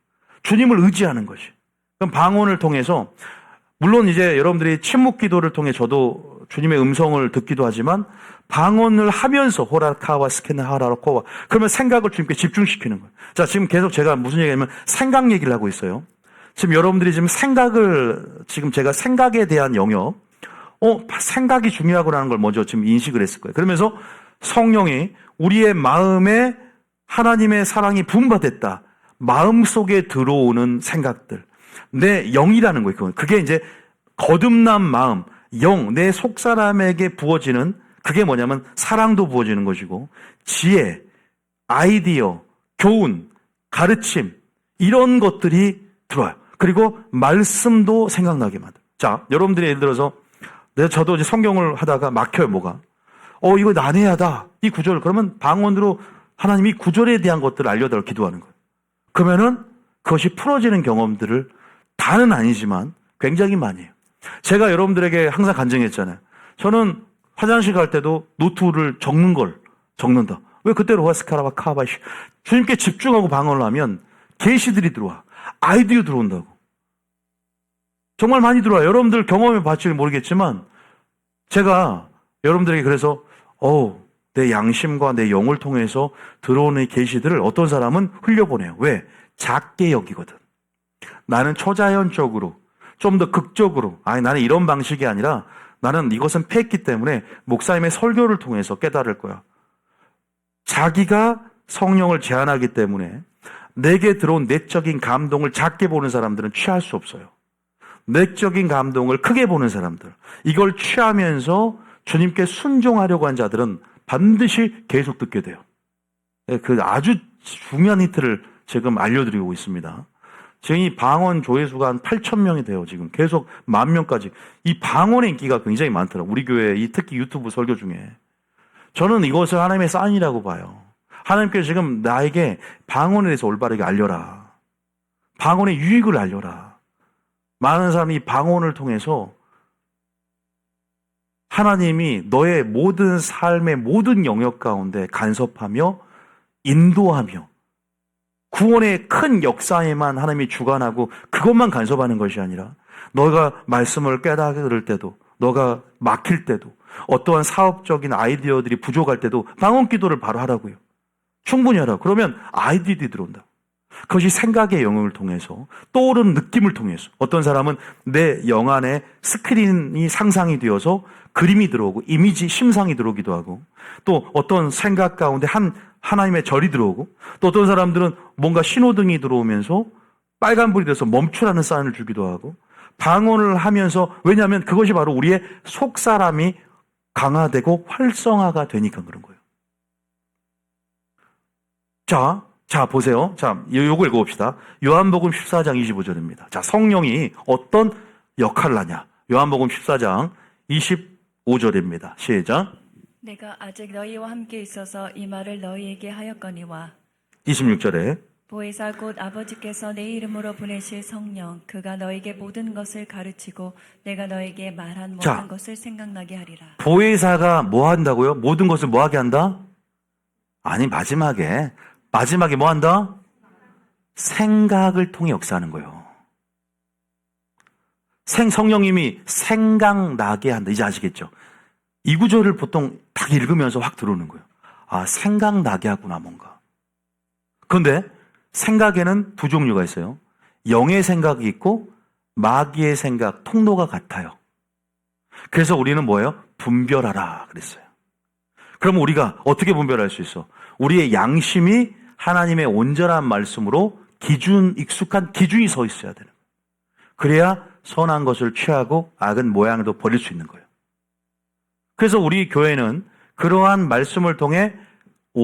주님을 의지하는 것이. 그럼 방언을 통해서 물론 이제 여러분들이 침묵 기도를 통해 저도 주님의 음성을 듣기도 하지만 방언을 하면서 호라카와 스케나하라코와 그러면 생각을 주님께 집중시키는 거예요. 자, 지금 계속 제가 무슨 얘기냐면 생각 얘기를 하고 있어요. 지금 여러분들이 지금 지금 제가 생각에 대한 영역, 생각이 중요하구나는 걸 먼저 지금 인식을 했을 거예요. 그러면서 성령이 우리의 마음에 하나님의 사랑이 분바됐다. 마음 속에 들어오는 생각들. 내 영이라는 거예요. 그게 이제 거듭난 마음, 영, 내 속사람에게 부어지는 그게 뭐냐면 사랑도 부어지는 것이고 지혜, 아이디어, 교훈, 가르침 이런 것들이 들어와요. 그리고 말씀도 생각나게 만들어요. 자, 여러분들이 예를 들어서 저도 이제 성경을 하다가 막혀요. 뭐가? 이거 난해하다. 이 구절. 그러면 방언으로 하나님이 구절에 대한 것들을 알려달라고 기도하는 거예요. 그러면은 그것이 풀어지는 경험들을 다는 아니지만 굉장히 많이 해요. 제가 여러분들에게 항상 간증했잖아요. 저는 화장실 갈 때도 노트를 적는다. 왜 그때로 호스카라와 카바시 주님께 집중하고 방언을 하면 계시들이 들어와. 아이디어 들어온다고. 정말 많이 들어와요. 여러분들 경험해 봤지 모르겠지만 제가 여러분들에게 그래서 내 양심과 내 영을 통해서 들어오는 계시들을 어떤 사람은 흘려보내요. 왜? 작게 여기거든. 나는 초자연적으로 좀 더 극적으로 나는 이런 방식이 아니라 나는 이것은 패했기 때문에 목사님의 설교를 통해서 깨달을 거야. 자기가 성령을 제한하기 때문에 내게 들어온 내적인 감동을 작게 보는 사람들은 취할 수 없어요. 내적인 감동을 크게 보는 사람들, 이걸 취하면서 주님께 순종하려고 한 자들은 반드시 계속 듣게 돼요. 그 아주 중요한 힌트를 지금 알려드리고 있습니다. 지금 이 방언 조회수가 한 8,000명이 돼요. 지금 계속 10,000명까지. 이 방언의 인기가 굉장히 많더라고요. 우리 교회 특히 유튜브 설교 중에. 저는 이것을 하나님의 사인이라고 봐요. 하나님께서 지금 나에게 방언에 대해서 올바르게 알려라. 방언의 유익을 알려라. 많은 사람이 이 방언을 통해서 하나님이 너의 모든 삶의 모든 영역 가운데 간섭하며 인도하며 구원의 큰 역사에만 하나님이 주관하고 그것만 간섭하는 것이 아니라 너가 말씀을 깨달을 때도 너가 막힐 때도 어떠한 사업적인 아이디어들이 부족할 때도 방언 기도를 바로 하라고요. 충분히 하라고. 그러면 아이디어들이 들어온다. 그것이 생각의 영역을 통해서 떠오르는 느낌을 통해서 어떤 사람은 내 영 안에 스크린이 상상이 되어서 그림이 들어오고 이미지 심상이 들어오기도 하고 또 어떤 생각 가운데 하나님의 절이 들어오고 또 어떤 사람들은 뭔가 신호등이 들어오면서 빨간불이 돼서 멈추라는 사인을 주기도 하고 방언을 하면서 왜냐하면 그것이 바로 우리의 속사람이 강화되고 활성화가 되니까 그런 거예요. 자, 보세요. 자, 요거 읽어봅시다. 요한복음 14장 25절입니다. 자, 성령이 어떤 역할을 하냐. 요한복음 14장 25절입니다. 시작. 내가 아직 너희와 함께 있어서 이 말을 너희에게 하였거니와 26절에 보혜사 곧 아버지께서 내 이름으로 보내실 성령 그가 너에게 모든 것을 가르치고 내가 너에게 말한 모든 것을 생각나게 하리라. 보혜사가 뭐 한다고요? 모든 것을 뭐 하게 한다? 아니 마지막에 뭐 한다? 생각을 통해 역사하는 거예요. 성령님이 생각나게 한다. 이제 아시겠죠? 이 구절을 보통 딱 읽으면서 확 들어오는 거예요. 생각나게 하구나 뭔가. 그런데 생각에는 두 종류가 있어요. 영의 생각이 있고 마귀의 생각, 통로가 같아요. 그래서 우리는 뭐예요? 분별하라 그랬어요. 그럼 우리가 어떻게 분별할 수 있어? 우리의 양심이 하나님의 온전한 말씀으로 익숙한 기준이 서 있어야 되는 거예요. 그래야 선한 것을 취하고 악은 모양도 버릴 수 있는 거예요. 그래서 우리 교회는 그러한 말씀을 통해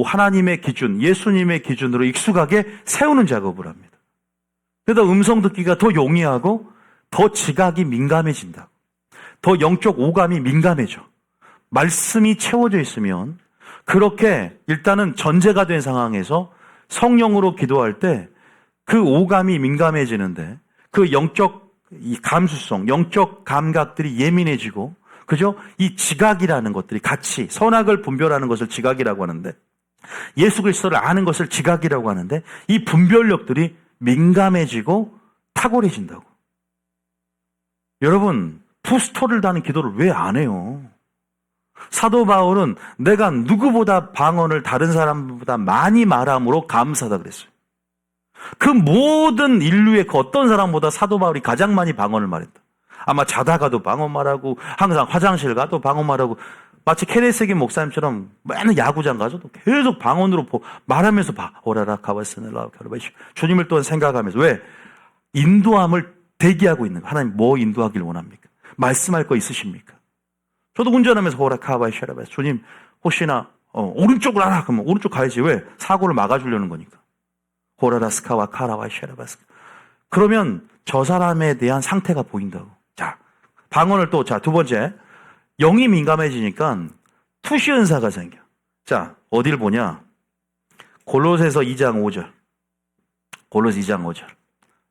하나님의 기준, 예수님의 기준으로 익숙하게 세우는 작업을 합니다. 그래서 음성 듣기가 더 용이하고 더 지각이 민감해진다. 더 영적 오감이 민감해져. 말씀이 채워져 있으면 그렇게 일단은 전제가 된 상황에서 성령으로 기도할 때 그 오감이 민감해지는데 그 영적 이 감수성, 영적 감각들이 예민해지고, 그죠? 이 지각이라는 것들이 같이 선악을 분별하는 것을 지각이라고 하는데, 예수 그리스도를 아는 것을 지각이라고 하는데, 이 분별력들이 민감해지고 탁월해진다고. 여러분, 부스터를 다는 기도를 왜 안 해요? 사도 바울은 내가 누구보다 방언을 다른 사람보다 많이 말함으로 감사하다 그랬어요. 그 모든 인류의 그 어떤 사람보다 사도 바울이 가장 많이 방언을 말했다. 아마 자다가도 방언 말하고 항상 화장실 가도 방언 말하고, 마치 케네스기 목사님처럼 맨날 야구장 가서도 계속 방언으로 말하면서 오라라 카바스넬라 카르바시 주님을 또한 생각하면서, 왜? 인도함을 대기하고 있는 거. 하나님 뭐 인도하길 원합니까? 말씀할 거 있으십니까? 저도 운전하면서 오라 카바시라바스 주님 혹시나 오른쪽으로 하라 그러면 오른쪽 가야지. 왜? 사고를 막아주려는 거니까. 호라라스카와 카라와 쉐라바스. 그러면 저 사람에 대한 상태가 보인다고. 자, 방언을 또, 자, 두 번째. 영이 민감해지니까 투시 은사가 생겨. 자, 어딜 보냐? 골로새서 2장 5절. 골로새 2장 5절.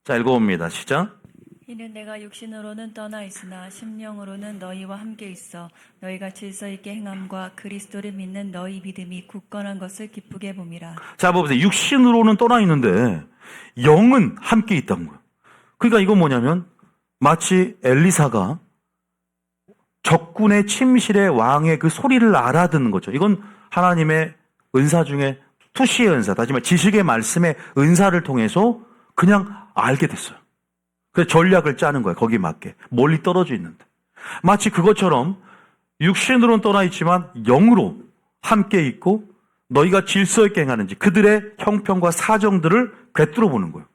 자, 읽어봅니다. 시작. 이는 내가 육신으로는 떠나 있으나 심령으로는 너희와 함께 있어 너희가 질서 있게 행함과 그리스도를 믿는 너희 믿음이 굳건한 것을 기쁘게 봄이라. 자, 보세요. 육신으로는 떠나 있는데 영은 함께 있다는 거예요. 그러니까 이건 뭐냐면 마치 엘리사가 적군의 침실의 왕의 그 소리를 알아듣는 거죠. 이건 하나님의 은사 중에 투시의 은사, 다시 말해 지식의 말씀의 은사를 통해서 그냥 알게 됐어요. 그래서 전략을 짜는 거예요. 거기에 맞게. 멀리 떨어져 있는데. 마치 그것처럼 육신으로는 떠나 있지만 영으로 함께 있고 너희가 질서 있게 행하는지 그들의 형편과 사정들을 꿰뚫어 보는 거예요.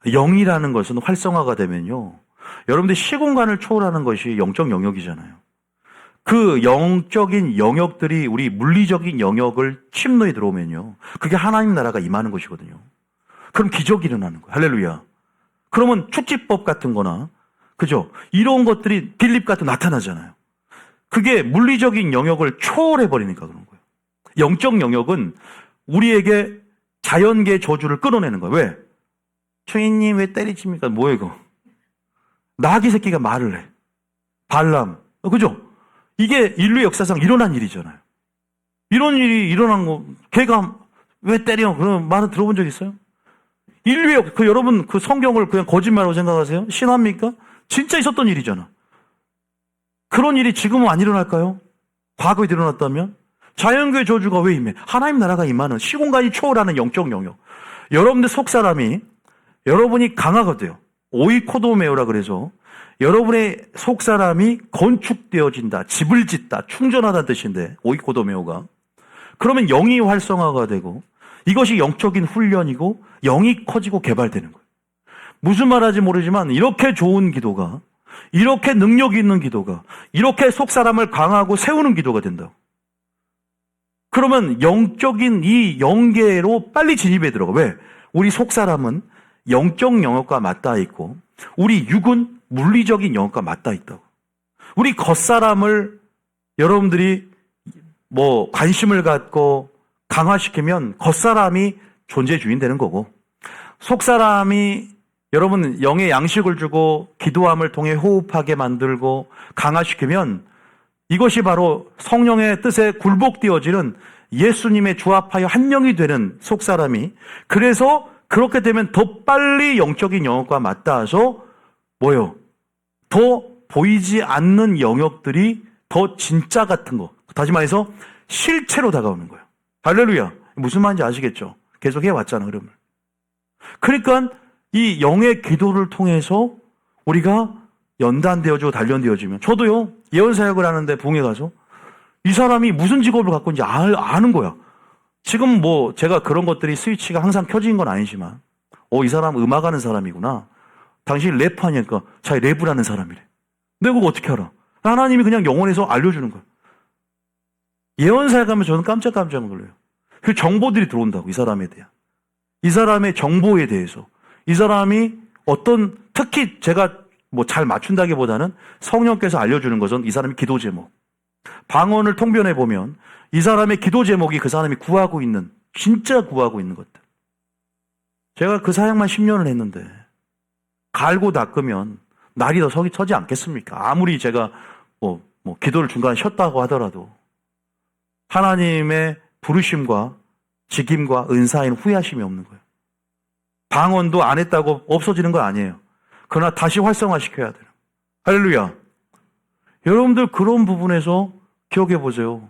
영이라는 것은 활성화가 되면요, 여러분들 시공간을 초월하는 것이 영적 영역이잖아요. 그 영적인 영역들이 우리 물리적인 영역을 침노에 들어오면요, 그게 하나님 나라가 임하는 것이거든요. 그럼 기적이 일어나는 거예요. 할렐루야. 그러면 축지법 같은 거나, 그죠? 이런 것들이 빌립 같은 나타나잖아요. 그게 물리적인 영역을 초월해버리니까 그런 거예요. 영적 영역은 우리에게 자연계의 저주를 끌어내는 거예요. 왜? 주인님 왜 때리십니까? 뭐예요 이거? 나귀 새끼가 말을 해. 발람. 그죠? 이게 인류 역사상 일어난 일이잖아요. 이런 일이 일어난 거, 걔가 왜 때려? 그런 말은 들어본 적 있어요? 인류의, 여러분 그 성경을 그냥 거짓말로 생각하세요? 신화입니까? 진짜 있었던 일이잖아. 그런 일이 지금은 안 일어날까요? 과거에 일어났다면? 자연계의 저주가 왜 임해? 하나님 나라가 임하는 시공간이 초월하는 영적 영역. 여러분들 속 사람이, 여러분이 강하거든요. 오이코도메오라 그래서 여러분의 속 사람이 건축되어진다, 집을 짓다, 충전하다는 뜻인데, 오이코도메오가. 그러면 영이 활성화가 되고 이것이 영적인 훈련이고 영이 커지고 개발되는 거예요. 무슨 말인지 모르지만 이렇게 좋은 기도가, 이렇게 능력 있는 기도가, 이렇게 속 사람을 강하고 세우는 기도가 된다고. 그러면 영적인 이 영계로 빨리 진입해 들어가. 왜? 우리 속 사람은 영적 영역과 맞닿아 있고 우리 육은 물리적인 영역과 맞닿아 있다고. 우리 겉사람을 여러분들이 관심을 갖고 강화시키면 겉사람이 존재 주인 되는 거고, 속사람이 여러분 영의 양식을 주고 기도함을 통해 호흡하게 만들고 강화시키면 이것이 바로 성령의 뜻에 굴복되어지는 예수님의 조합하여 한 명이 되는 속사람이, 그래서 그렇게 되면 더 빨리 영적인 영역과 맞닿아서 뭐요? 더 보이지 않는 영역들이 더 진짜 같은 거, 다시 말해서 실체로 다가오는 거예요. 할렐루야. 무슨 말인지 아시겠죠? 계속 해왔잖아, 흐름을. 그러니까 이 영의 기도를 통해서 우리가 연단되어지고 단련되어지면, 저도요, 예언사역을 하는데 부흥회 가서 이 사람이 무슨 직업을 갖고 있는지 아는 거야. 지금 제가 그런 것들이 스위치가 항상 켜진 건 아니지만, 이 사람 음악하는 사람이구나. 당신 랩하니까 자기 랩을 하는 사람이래. 내가 그거 어떻게 알아? 하나님이 그냥 영혼에서 알려주는 거야. 예언사역 하면 저는 깜짝 놀라요. 그 정보들이 들어온다고, 이 사람에 대한. 이 사람의 정보에 대해서. 이 사람이 특히 제가 뭐 잘 맞춘다기보다는 성령께서 알려주는 것은 이 사람의 기도 제목. 방언을 통변해 보면 이 사람의 기도 제목이 그 사람이 구하고 있는, 진짜 구하고 있는 것들. 제가 그 사역만 10년을 했는데 갈고 닦으면 날이 더 서지 않겠습니까? 아무리 제가 뭐 기도를 중간에 쉬었다고 하더라도 하나님의 부르심과 직임과 은사에는 후회하심이 없는 거예요. 방언도 안 했다고 없어지는 거 아니에요. 그러나 다시 활성화시켜야 돼요. 할렐루야. 여러분들 그런 부분에서 기억해 보세요.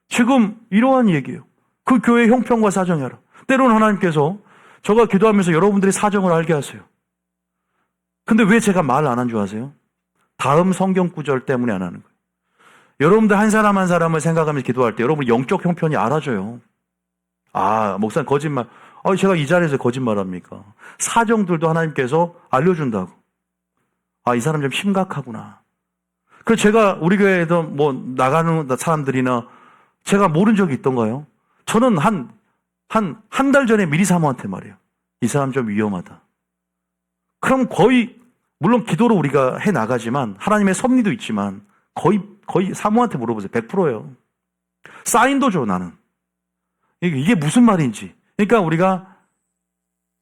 지금 이러한 얘기예요. 그 교회의 형편과 사정이 알아. 때로는 하나님께서 제가 기도하면서 여러분들의 사정을 알게 하세요. 근데 왜 제가 말 안 한 줄 아세요? 다음 성경 구절 때문에 안 하는 거예요. 여러분들 한 사람 한 사람을 생각하면서 기도할 때 여러분 영적 형편이 알아져요. 아, 목사님 거짓말. 제가 이 자리에서 거짓말합니까? 사정들도 하나님께서 알려준다고. 이 사람 좀 심각하구나. 그래서 제가 우리 교회에도 뭐 나가는 사람들이나 제가 모른 적이 있던가요? 저는 한 달 전에 미리 사모한테 말해요. 이 사람 좀 위험하다. 그럼 거의, 물론 기도로 우리가 해 나가지만, 하나님의 섭리도 있지만, 거의 사모한테 물어보세요. 100%예요. 사인도 줘, 나는. 이게 무슨 말인지. 그러니까 우리가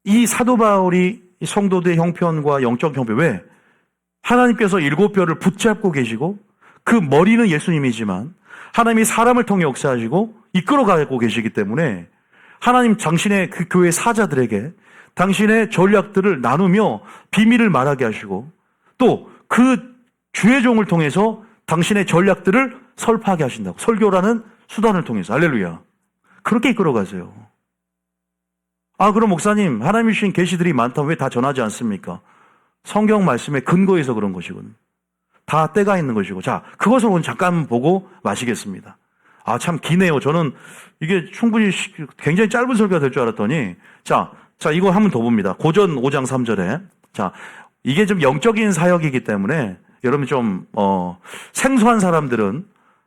이 사도 바울이 성도들의 형편과 영적 형편, 왜? 하나님께서 7뼈를 붙잡고 계시고 그 머리는 예수님이지만 하나님이 사람을 통해 역사하시고 이끌어가고 계시기 때문에 하나님 당신의 그 교회 사자들에게 당신의 전략들을 나누며 비밀을 말하게 하시고 또 그 주의 종을 통해서 당신의 전략들을 설파하게 하신다고. 설교라는 수단을 통해서. 할렐루야. 그렇게 이끌어가세요. 그럼 목사님, 하나님이 주신 계시들이 많다면 왜 다 전하지 않습니까? 성경 말씀에 근거해서 그런 것이거든요. 다 때가 있는 것이고. 자, 그것을 오늘 잠깐 보고 마시겠습니다. 참 기네요. 저는 이게 충분히 굉장히 짧은 설교가 될 줄 알았더니, 자, 이거 한 번 더 봅니다. 고전 5장 3절에. 자, 이게 좀 영적인 사역이기 때문에, 여러분 좀, 생소한 사람들은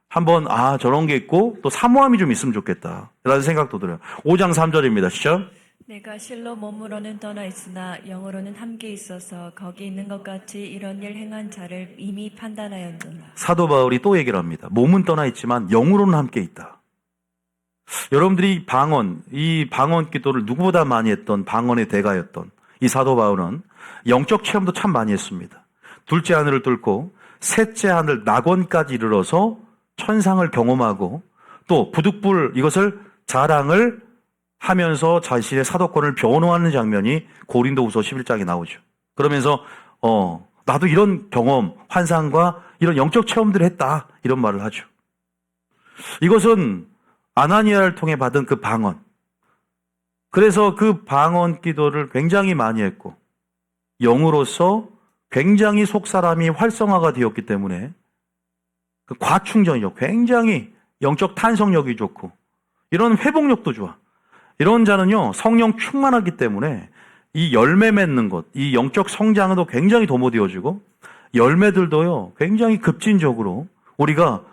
한번, 저런 게 있고, 또 사모함이 좀 있으면 좋겠다. 라는 생각도 들어요. 5장 3절입니다. 시작. 내가 실로 몸으로는 떠나 있으나 영으로는 함께 있어서 거기 있는 것 같이 이런 일 행한 자를 이미 판단하였노라. 사도 바울이 또 얘기를 합니다. 몸은 떠나 있지만 영으로는 함께 있다. 여러분들이 이 방언 기도를 누구보다 많이 했던 방언의 대가였던 이 사도 바울은 영적 체험도 참 많이 했습니다. 둘째 하늘을 뚫고 셋째 하늘 낙원까지 이르러서 천상을 경험하고 또 부득불 이것을 자랑을 하면서 자신의 사도권을 변호하는 장면이 고린도후서 11장에 나오죠. 그러면서 나도 이런 경험, 환상과 이런 영적 체험들을 했다. 이런 말을 하죠. 이것은 아나니아를 통해 받은 그 방언. 그래서 그 방언 기도를 굉장히 많이 했고 영으로서 굉장히 속사람이 활성화가 되었기 때문에 그 과충전이죠. 굉장히 영적 탄성력이 좋고 이런 회복력도 좋아. 이런 자는요, 성령 충만하기 때문에 이 열매 맺는 것, 이 영적 성장도 굉장히 도모되어지고 열매들도요, 굉장히 급진적으로 그러니까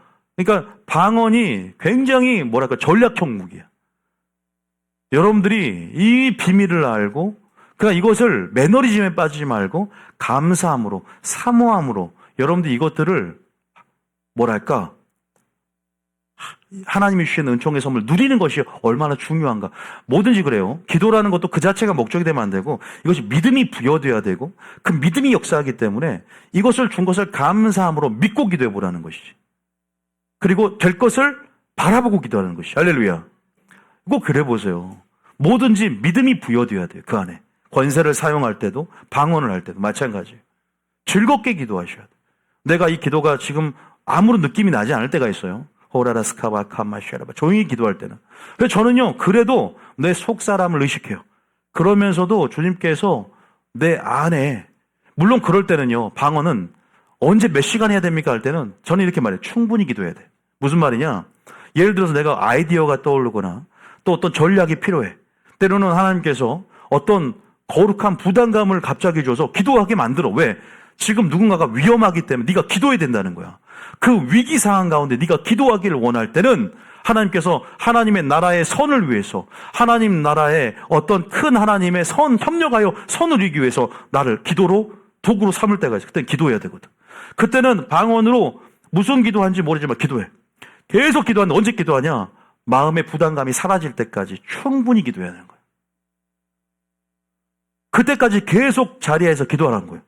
방언이 굉장히 전략형 무기야. 여러분들이 이 비밀을 알고 그러니까 이것을 매너리즘에 빠지지 말고 감사함으로, 사모함으로 여러분들 이것들을 하나님이 주신 은총의 선물 누리는 것이 얼마나 중요한가. 뭐든지 그래요. 기도라는 것도 그 자체가 목적이 되면 안 되고 이것이 믿음이 부여돼야 되고 그 믿음이 역사하기 때문에 이것을 준 것을 감사함으로 믿고 기도해 보라는 것이지. 그리고 될 것을 바라보고 기도하는 것이. 할렐루야. 꼭 그래 보세요. 뭐든지 믿음이 부여돼야 돼요. 그 안에. 권세를 사용할 때도 방언을 할 때도 마찬가지예요. 즐겁게 기도하셔야 돼요. 내가 이 기도가 지금 아무런 느낌이 나지 않을 때가 있어요. 호라라스카바카마샤라바 조용히 기도할 때는. 그래서 저는요, 그래도 내 속사람을 의식해요. 그러면서도 주님께서 내 안에, 물론 그럴 때는요, 방언은 언제 몇 시간 해야 됩니까? 할 때는 저는 이렇게 말해요. 충분히 기도해야 돼. 무슨 말이냐? 예를 들어서 내가 아이디어가 떠오르거나 또 어떤 전략이 필요해. 때로는 하나님께서 어떤 거룩한 부담감을 갑자기 줘서 기도하게 만들어. 왜? 지금 누군가가 위험하기 때문에 네가 기도해야 된다는 거야. 그 위기 상황 가운데 네가 기도하기를 원할 때는 하나님께서 하나님의 나라의 선을 위해서, 하나님 나라의 어떤 큰 하나님의 협력하여 선을 이루기 위해서 나를 기도로 도구로 삼을 때가 있어요. 그때는 기도해야 되거든. 그때는 방언으로 무슨 기도하는지 모르지만 기도해. 계속 기도하는데 언제 기도하냐? 마음의 부담감이 사라질 때까지 충분히 기도해야 하는 거예요. 그때까지 계속 자리에서 기도하라는 거예요.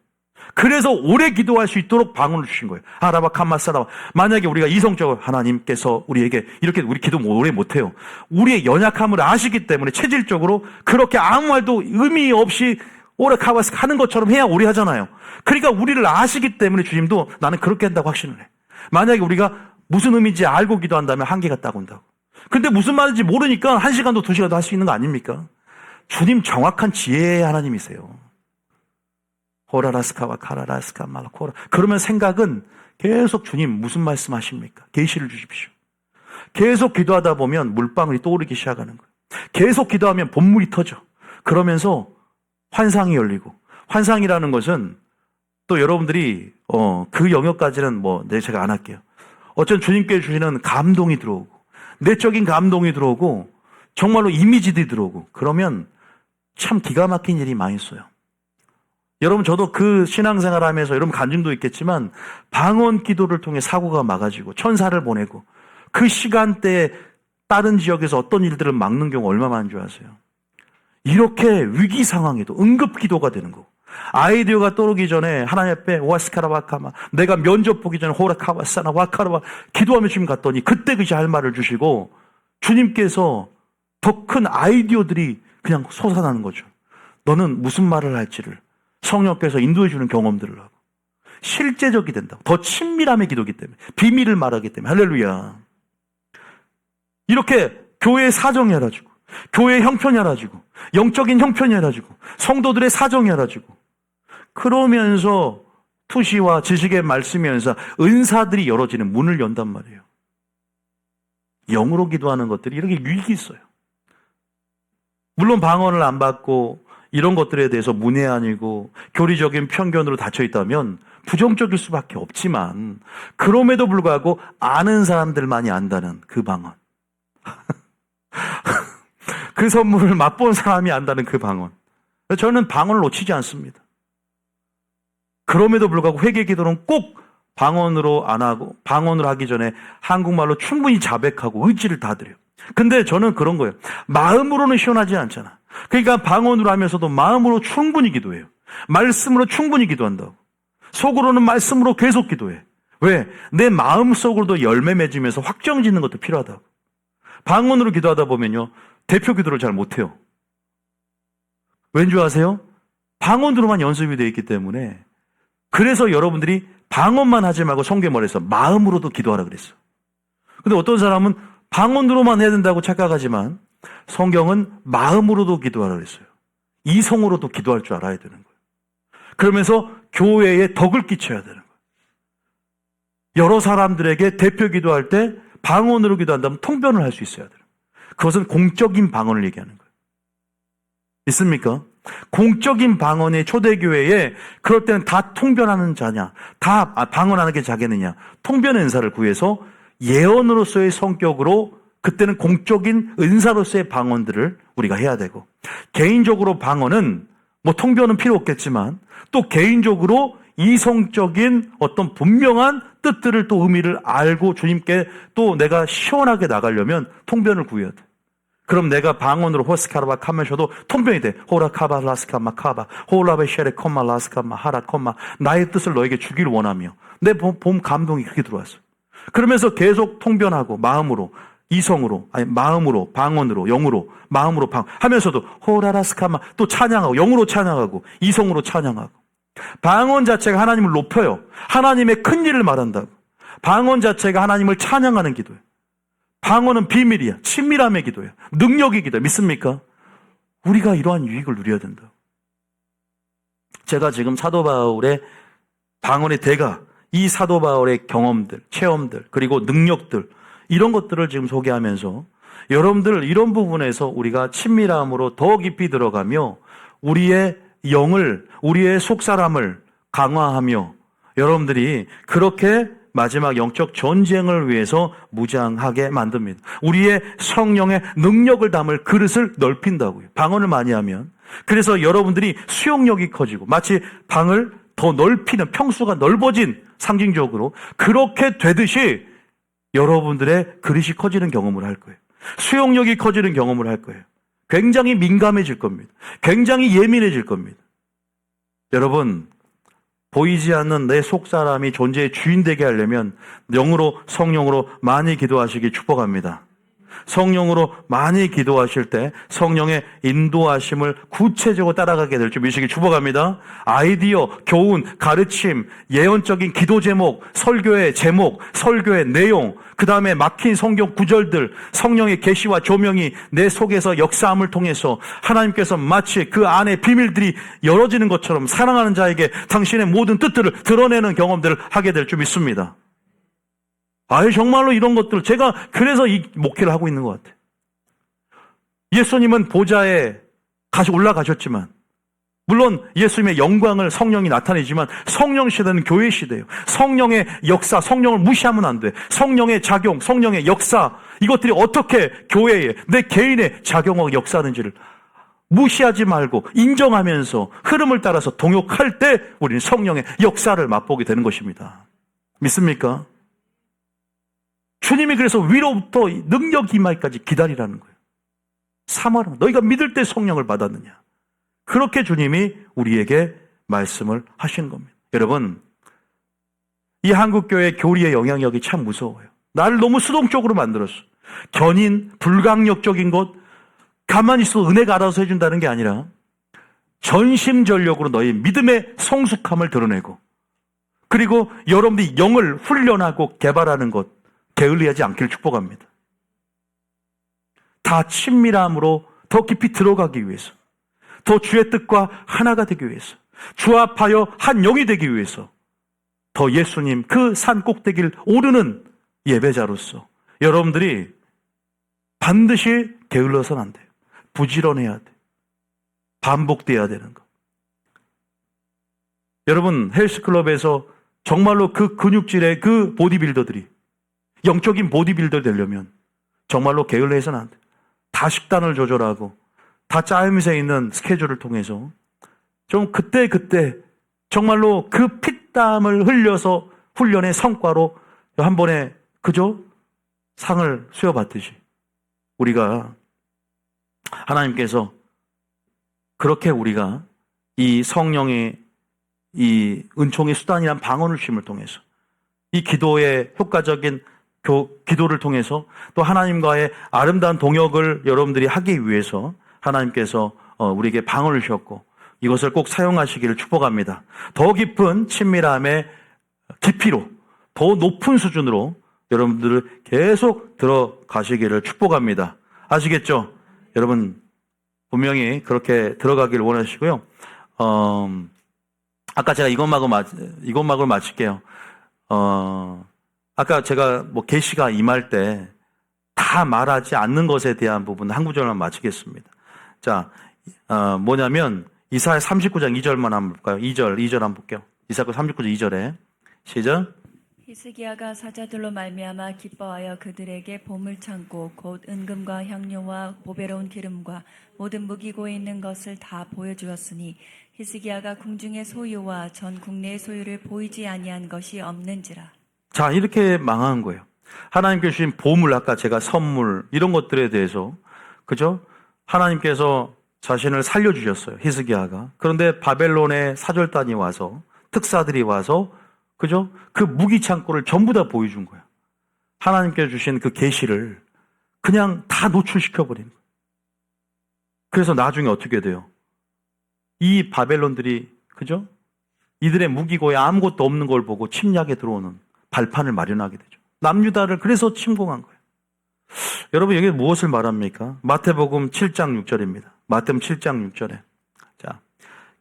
그래서 오래 기도할 수 있도록 방언을 주신 거예요. 아라바 캄마사라바. 만약에 우리가 이성적으로 하나님께서 우리에게 이렇게 우리 기도 오래 못해요. 우리의 연약함을 아시기 때문에 체질적으로 그렇게 아무 말도 의미 없이 오래 카바스 하는 것처럼 해야 오래 하잖아요. 그러니까 우리를 아시기 때문에 주님도 나는 그렇게 한다고 확신을 해. 만약에 우리가 무슨 의미인지 알고 기도한다면 한계가 딱 온다고. 근데 무슨 말인지 모르니까 1시간도 2시간도 할 수 있는 거 아닙니까? 주님 정확한 지혜의 하나님이세요. 호라라스카와 카라라스카 말라코라. 그러면 생각은 계속 주님 무슨 말씀하십니까? 계시를 주십시오. 계속 기도하다 보면 물방울이 떠오르기 시작하는 거예요. 계속 기도하면 본물이 터져. 그러면서 환상이 열리고, 환상이라는 것은 또 여러분들이 그 영역까지는 제가 안 할게요. 어쩐 주님께 주시는 감동이 들어오고, 내적인 감동이 들어오고, 정말로 이미지들이 들어오고, 그러면 참 기가 막힌 일이 많이 있어요. 여러분, 저도 그 신앙생활 하면서 여러분 간증도 있겠지만 방언 기도를 통해 사고가 막아지고 천사를 보내고 그 시간대에 다른 지역에서 어떤 일들을 막는 경우 얼마나 많은 줄 아세요? 이렇게 위기 상황에도 응급 기도가 되는 거고, 아이디어가 떠오르기 전에 하나님 앞에 와스카라 와카마, 내가 면접 보기 전에 호라카와사나 와카라와 기도하며 주님 갔더니 그때 그시 할 말을 주시고 주님께서 더 큰 아이디어들이 그냥 솟아나는 거죠. 너는 무슨 말을 할지를 성령께서 인도해 주는 경험들을 하고 실제적이 된다고. 더 친밀함의 기도기 때문에, 비밀을 말하기 때문에. 할렐루야. 이렇게 교회의 사정이 알아지고, 교회의 형편이 알아지고, 영적인 형편이 알아지고, 성도들의 사정이 알아지고, 그러면서 투시와 지식의 말씀이 연사, 은사들이 열어지는 문을 연단 말이에요. 영으로 기도하는 것들이 이렇게 유익이 있어요. 물론 방언을 안 받고 이런 것들에 대해서 문외한이고 교리적인 편견으로 닫혀 있다면 부정적일 수밖에 없지만, 그럼에도 불구하고 아는 사람들만이 안다는 그 방언, 그 선물을 맛본 사람이 안다는 그 방언, 저는 방언을 놓치지 않습니다. 그럼에도 불구하고 회개 기도는 꼭 방언으로 안 하고, 방언으로 하기 전에 한국말로 충분히 자백하고 의지를 다 드려요. 근데 저는 그런 거예요. 마음으로는 시원하지 않잖아. 그러니까 방언으로 하면서도 마음으로 충분히 기도해요. 말씀으로 충분히 기도한다고. 속으로는 말씀으로 계속 기도해. 왜? 내 마음속으로도 열매 맺으면서 확정 짓는 것도 필요하다고. 방언으로 기도하다 보면요, 대표 기도를 잘 못해요. 왠지 아세요? 방언으로만 연습이 되어 있기 때문에. 그래서 여러분들이 방언만 하지 말고 성경말에서 마음으로도 기도하라 그랬어요. 근데 어떤 사람은 방언으로만 해야 된다고 착각하지만 성경은 마음으로도 기도하라 그랬어요. 이성으로도 기도할 줄 알아야 되는 거예요. 그러면서 교회에 덕을 끼쳐야 되는 거예요. 여러 사람들에게 대표 기도할 때 방언으로 기도한다면 통변을 할 수 있어야 돼요. 그것은 공적인 방언을 얘기하는 거예요. 있습니까? 공적인 방언의 초대교회에 그럴 때는 다 통변하는 자냐, 다 방언하는 게 자겠느냐, 통변의 은사를 구해서 예언으로서의 성격으로 그때는 공적인 은사로서의 방언들을 우리가 해야 되고, 개인적으로 방언은 통변은 필요 없겠지만 또 개인적으로 이성적인 어떤 분명한 뜻들을 또 의미를 알고 주님께 또 내가 시원하게 나가려면 통변을 구해야 돼. 그럼 내가 방언으로 호스카라바 카메셔도 통변이 돼. 호라카바 라스카마 카바 호라베 쉐레 콤마 라스카마 하라 콤마, 나의 뜻을 너에게 주기를 원하며. 내 봄 감동이 그렇게 들어왔어. 그러면서 계속 통변하고 마음으로, 이성으로, 아니 마음으로, 방언으로, 영으로, 마음으로 하면서도 호라라스카마 또 찬양하고, 영으로 찬양하고 이성으로 찬양하고. 방언 자체가 하나님을 높여요. 하나님의 큰 일을 말한다고. 방언 자체가 하나님을 찬양하는 기도예요. 방언은 비밀이야. 친밀함의 기도예요. 능력의 기도예요. 믿습니까? 우리가 이러한 유익을 누려야 된다. 제가 지금 사도 바울의 방언의 대가, 이 사도 바울의 경험들, 체험들, 그리고 능력들, 이런 것들을 지금 소개하면서 여러분들 이런 부분에서 우리가 친밀함으로 더 깊이 들어가며 우리의 영을, 우리의 속사람을 강화하며 여러분들이 그렇게 마지막 영적 전쟁을 위해서 무장하게 만듭니다. 우리의 성령의 능력을 담을 그릇을 넓힌다고요. 방언을 많이 하면. 그래서 여러분들이 수용력이 커지고 마치 방을 더 넓히는 평수가 넓어진 상징적으로 그렇게 되듯이 여러분들의 그릇이 커지는 경험을 할 거예요. 수용력이 커지는 경험을 할 거예요. 굉장히 민감해질 겁니다. 굉장히 예민해질 겁니다. 여러분, 보이지 않는 내 속사람이 존재의 주인 되게 하려면 영으로 성령으로 많이 기도하시기 축복합니다. 성령으로 많이 기도하실 때 성령의 인도하심을 구체적으로 따라가게 될 줄 믿으시기 축복합니다. 아이디어, 교훈, 가르침, 예언적인 기도 제목, 설교의 제목, 설교의 내용, 그 다음에 막힌 성경 구절들, 성령의 계시와 조명이 내 속에서 역사함을 통해서 하나님께서 마치 그 안에 비밀들이 열어지는 것처럼 사랑하는 자에게 당신의 모든 뜻들을 드러내는 경험들을 하게 될 줄 믿습니다. 정말로 이런 것들, 제가 그래서 이 목회를 하고 있는 것 같아요. 예수님은 보좌에 올라가셨지만, 물론 예수님의 영광을 성령이 나타내지만 성령 시대는 교회 시대예요. 성령의 역사, 성령을 무시하면 안 돼. 성령의 작용, 성령의 역사, 이것들이 어떻게 교회에, 내 개인의 작용하고 역사하는지를 무시하지 말고 인정하면서 흐름을 따라서 동역할 때 우리는 성령의 역사를 맛보게 되는 것입니다. 믿습니까? 주님이 그래서 위로부터 능력 임하기까지 기다리라는 거예요. 삼하라. 너희가 믿을 때 성령을 받았느냐. 그렇게 주님이 우리에게 말씀을 하시는 겁니다. 여러분, 이 한국교회 교리의 영향력이 참 무서워요. 나를 너무 수동적으로 만들었어. 견인, 불강력적인 것, 가만히 있어도 은혜가 알아서 해준다는 게 아니라 전심전력으로 너희 믿음의 성숙함을 드러내고, 그리고 여러분들이 영을 훈련하고 개발하는 것 게을리하지 않기를 축복합니다. 다 친밀함으로 더 깊이 들어가기 위해서, 더 주의 뜻과 하나가 되기 위해서, 주합하여 한 영이 되기 위해서 더 예수님 그 산 꼭대기를 오르는 예배자로서 여러분들이 반드시 게을러서는 안 돼요. 부지런해야 돼. 반복돼야 되는 것. 여러분, 헬스클럽에서 정말로 그 근육질의 그 보디빌더들이 영적인 보디빌더 되려면 정말로 게을러해서는 안 돼. 다 식단을 조절하고 다 짜임새 있는 스케줄을 통해서 좀 그때 정말로 그 피땀을 흘려서 훈련의 성과로 한 번에 그저 상을 수여받듯이 우리가 하나님께서 그렇게 우리가 이 성령의 이 은총의 수단이란 방언을 쉼을 통해서 이 기도의 효과적인 기도를 통해서 또 하나님과의 아름다운 동역을 여러분들이 하기 위해서 하나님께서 우리에게 방언을 주셨고 이것을 꼭 사용하시기를 축복합니다. 더 깊은 친밀함의 깊이로 더 높은 수준으로 여러분들을 계속 들어가시기를 축복합니다. 아시겠죠? 여러분 분명히 그렇게 들어가기를 원하시고요. 아까 제가 이것만으로 마칠게요. 아까 제가 계시가 임할 때 다 말하지 않는 것에 대한 부분 한 구절만 마치겠습니다. 자, 뭐냐면 이사야 39장 2절만 한번 볼까요? 2절 한번 볼게요. 이사야 39장 2절에 시작. 히스기야가 사자들로 말미암아 기뻐하여 그들에게 보물 창고 곧 은금과 향료와 보배로운 기름과 모든 무기고 있는 것을 다 보여주었으니 히스기야가 궁중의 소유와 전 국내의 소유를 보이지 아니한 것이 없는지라. 자, 이렇게 망한 거예요. 하나님께 주신 보물, 아까 제가 선물 이런 것들에 대해서 그죠? 하나님께서 자신을 살려주셨어요. 히스기야가. 그런데 바벨론의 사절단이 와서 특사들이 와서 그죠? 그 무기 창고를 전부 다 보여준 거예요. 하나님께 주신 그 계시를 그냥 다 노출시켜버린 거예요. 그래서 나중에 어떻게 돼요? 이 바벨론들이 그죠? 이들의 무기고에 아무것도 없는 걸 보고 침략에 들어오는 발판을 마련하게 되죠. 남유다를 그래서 침공한 거예요. 여러분 여기 무엇을 말합니까? 마태복음 7장 6절입니다. 마태복음 7장 6절에. 자,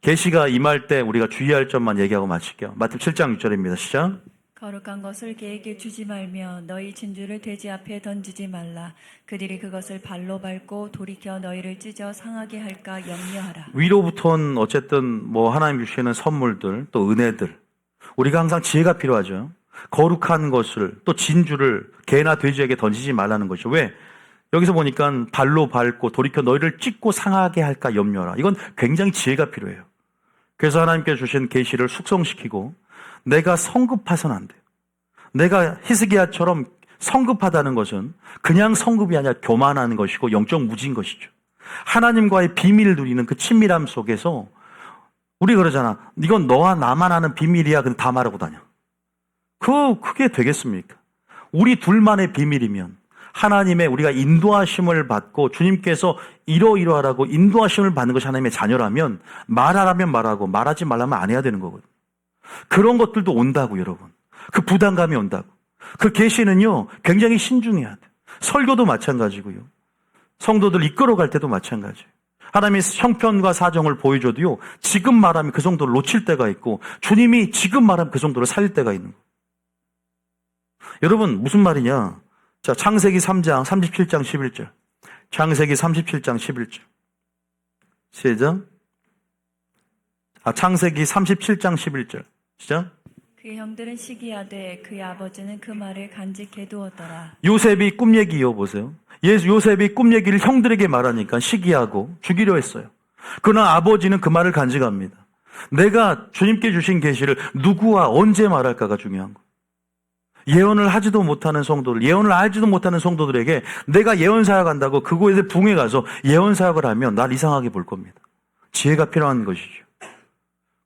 계시가 임할 때 우리가 주의할 점만 얘기하고 마칠게요. 마태복음 7장 6절입니다. 시작. 거룩한 것을 개에게 주지 말며 너희 진주를 돼지 앞에 던지지 말라. 그들이 그것을 발로 밟고 돌이켜 너희를 찢어 상하게 할까 염려하라. 위로부터는 어쨌든 하나님 주시는 선물들 또 은혜들 우리가 항상 지혜가 필요하죠. 거룩한 것을 또 진주를 개나 돼지에게 던지지 말라는 것이죠. 왜? 여기서 보니까 발로 밟고 돌이켜 너희를 찢고 상하게 할까 염려하라. 이건 굉장히 지혜가 필요해요. 그래서 하나님께 주신 계시를 숙성시키고 내가 성급해서는 안 돼요. 내가 히스기야처럼 성급하다는 것은 그냥 성급이 아니라 교만한 것이고 영적 무지인 것이죠. 하나님과의 비밀을 누리는 그 친밀함 속에서 우리 그러잖아. 이건 너와 나만 아는 비밀이야. 근데 다 말하고 다녀. 그게 되겠습니까? 우리 둘만의 비밀이면 하나님의 우리가 인도하심을 받고 주님께서 이러이러하라고 인도하심을 받는 것이 하나님의 자녀라면 말하라면 말하고 말하지 말라면 안 해야 되는 거거든요. 그런 것들도 온다고 여러분. 그 부담감이 온다고. 그 계시는요 굉장히 신중해야 돼요. 설교도 마찬가지고요. 성도들 이끌어갈 때도 마찬가지예요. 하나님의 형편과 사정을 보여줘도요 지금 말하면 그 정도로 놓칠 때가 있고 주님이 지금 말하면 그 정도로 살릴 때가 있는 거예요. 여러분 무슨 말이냐. 자, 창세기 3장 37장 11절. 창세기 37장 11절. 시작. 창세기 37장 11절. 시작. 그의 형들은 시기하되 그의 아버지는 그 말을 간직해 두었더라. 요셉이 꿈 얘기 이어보세요. 요셉이 꿈 얘기를 형들에게 말하니까 시기하고 죽이려 했어요. 그러나 아버지는 그 말을 간직합니다. 내가 주님께 주신 계시를 누구와 언제 말할까가 중요한 거예요. 예언을 하지도 못하는 성도들, 예언을 알지도 못하는 성도들에게 내가 예언 사역한다고 그곳에 붕에 가서 예언 사역을 하면 날 이상하게 볼 겁니다. 지혜가 필요한 것이죠.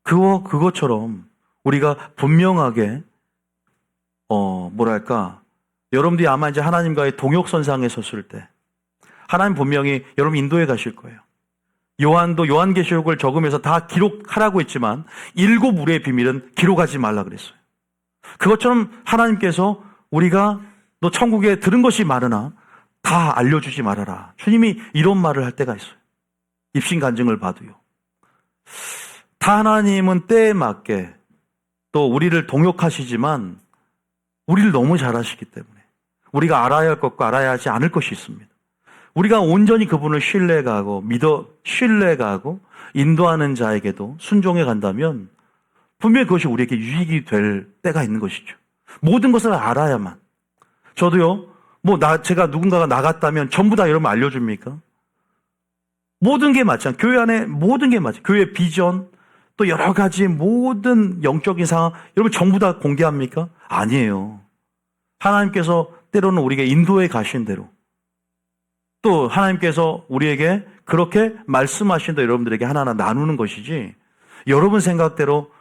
그것처럼 우리가 분명하게 여러분들이 아마 이제 하나님과의 동역선상에 섰을 때 하나님 분명히 여러분 인도에 가실 거예요. 요한도 요한계시록을 적으면서 다 기록하라고 했지만 7 우리의 비밀은 기록하지 말라 그랬어요. 그것처럼 하나님께서 우리가 너 천국에 들은 것이 많으나 다 알려주지 말아라. 주님이 이런 말을 할 때가 있어요. 입신 간증을 봐도요. 다 하나님은 때에 맞게 또 우리를 동역하시지만 우리를 너무 잘 아시기 때문에 우리가 알아야 할 것과 알아야 하지 않을 것이 있습니다. 우리가 온전히 그분을 신뢰가고 인도하는 자에게도 순종해 간다면 분명히 그것이 우리에게 유익이 될 때가 있는 것이죠. 모든 것을 알아야만. 저도요, 제가 누군가가 나갔다면 전부 다 여러분 알려줍니까? 모든 게 맞잖아요. 교회 안에 모든 게 맞아요. 교회 비전, 또 여러 가지 모든 영적인 상황, 여러분 전부 다 공개합니까? 아니에요. 하나님께서 때로는 우리에게 인도해 가신 대로, 또 하나님께서 우리에게 그렇게 말씀하신 대로 여러분들에게 하나하나 나누는 것이지, 여러분 생각대로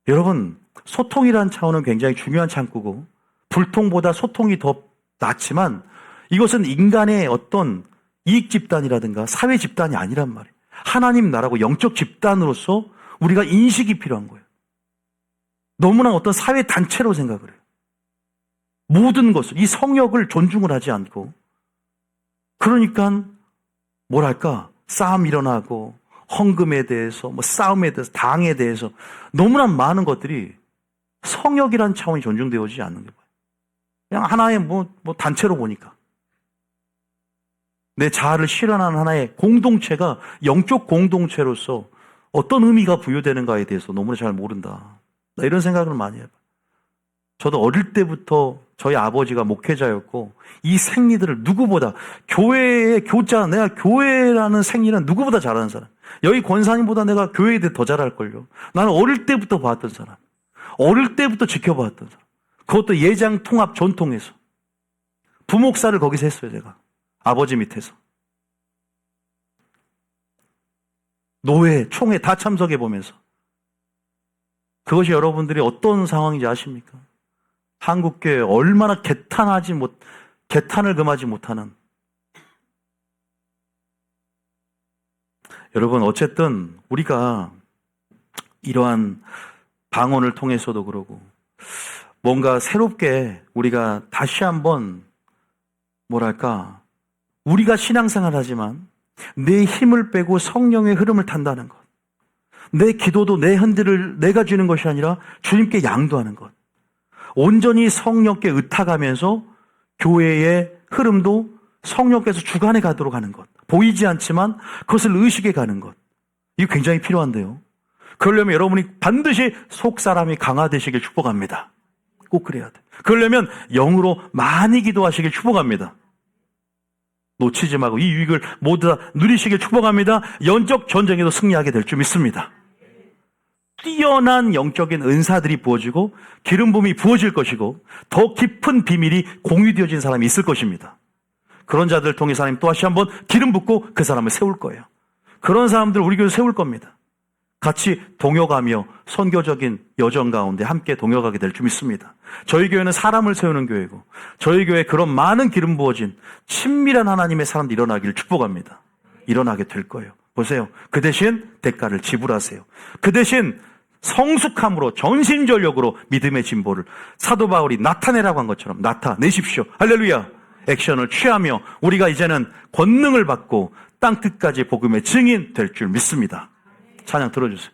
여러분, 소통이라는 차원은 굉장히 중요한 창구고 불통보다 소통이 더 낫지만 이것은 인간의 어떤 이익 집단이라든가 사회 집단이 아니란 말이에요. 하나님 나라고 영적 집단으로서 우리가 인식이 필요한 거예요. 너무나 어떤 사회 단체로 생각을 해요. 모든 것을, 이 성역을 존중을 하지 않고 그러니까 싸움 일어나고 헌금에 대해서, 싸움에 대해서, 당에 대해서 너무나 많은 것들이 성역이라는 차원이 존중되어지지 않는 거예요. 그냥 하나의 단체로 보니까. 내 자아를 실현하는 하나의 공동체가 영적 공동체로서 어떤 의미가 부여되는가에 대해서 너무나 잘 모른다. 나 이런 생각을 많이 해봐요. 저도 어릴 때부터 저희 아버지가 목회자였고 이 생리들을 누구보다 교회의 교자, 내가 교회라는 생리는 누구보다 잘하는 사람. 여기 권사님보다 내가 교회에 대해 더 잘할걸요. 나는 어릴 때부터 봤던 사람. 어릴 때부터 지켜봤던 사람. 그것도 예장 통합 전통에서. 부목사를 거기서 했어요, 제가. 아버지 밑에서. 노회, 총회 다 참석해 보면서. 그것이 여러분들이 어떤 상황인지 아십니까? 한국교회 얼마나 개탄을 금하지 못하는. 여러분, 어쨌든 우리가 이러한 방언을 통해서도 그러고 뭔가 새롭게 우리가 다시 한번 우리가 신앙생활 하지만 내 힘을 빼고 성령의 흐름을 탄다는 것. 내 기도도 내 흔들을 내가 주는 것이 아니라 주님께 양도하는 것. 온전히 성령께 의탁하면서 교회의 흐름도 성령께서 주관해 가도록 하는 것. 보이지 않지만 그것을 의식해 가는 것. 이게 굉장히 필요한데요. 그러려면 여러분이 반드시 속사람이 강화되시길 축복합니다. 꼭 그래야 돼. 그러려면 영으로 많이 기도하시길 축복합니다. 놓치지 말고 이 유익을 모두 다 누리시길 축복합니다. 영적 전쟁에도 승리하게 될 줄 믿습니다. 뛰어난 영적인 은사들이 부어지고 기름 부음이 부어질 것이고 더 깊은 비밀이 공유되어진 사람이 있을 것입니다. 그런 자들을 통해 하나님 또다시 한번 기름 붓고 그 사람을 세울 거예요. 그런 사람들을 우리 교회에 세울 겁니다. 같이 동역하며 선교적인 여정 가운데 함께 동역하게 될 줄 믿습니다. 저희 교회는 사람을 세우는 교회고 저희 교회에 그런 많은 기름 부어진 친밀한 하나님의 사람들이 일어나기를 축복합니다. 일어나게 될 거예요. 보세요. 그 대신 대가를 지불하세요. 그 대신 성숙함으로 전심전력으로 믿음의 진보를 사도 바울이 나타내라고 한 것처럼 나타내십시오. 할렐루야. 액션을 취하며 우리가 이제는 권능을 받고 땅 끝까지 복음의 증인 될 줄 믿습니다. 찬양 들어주세요.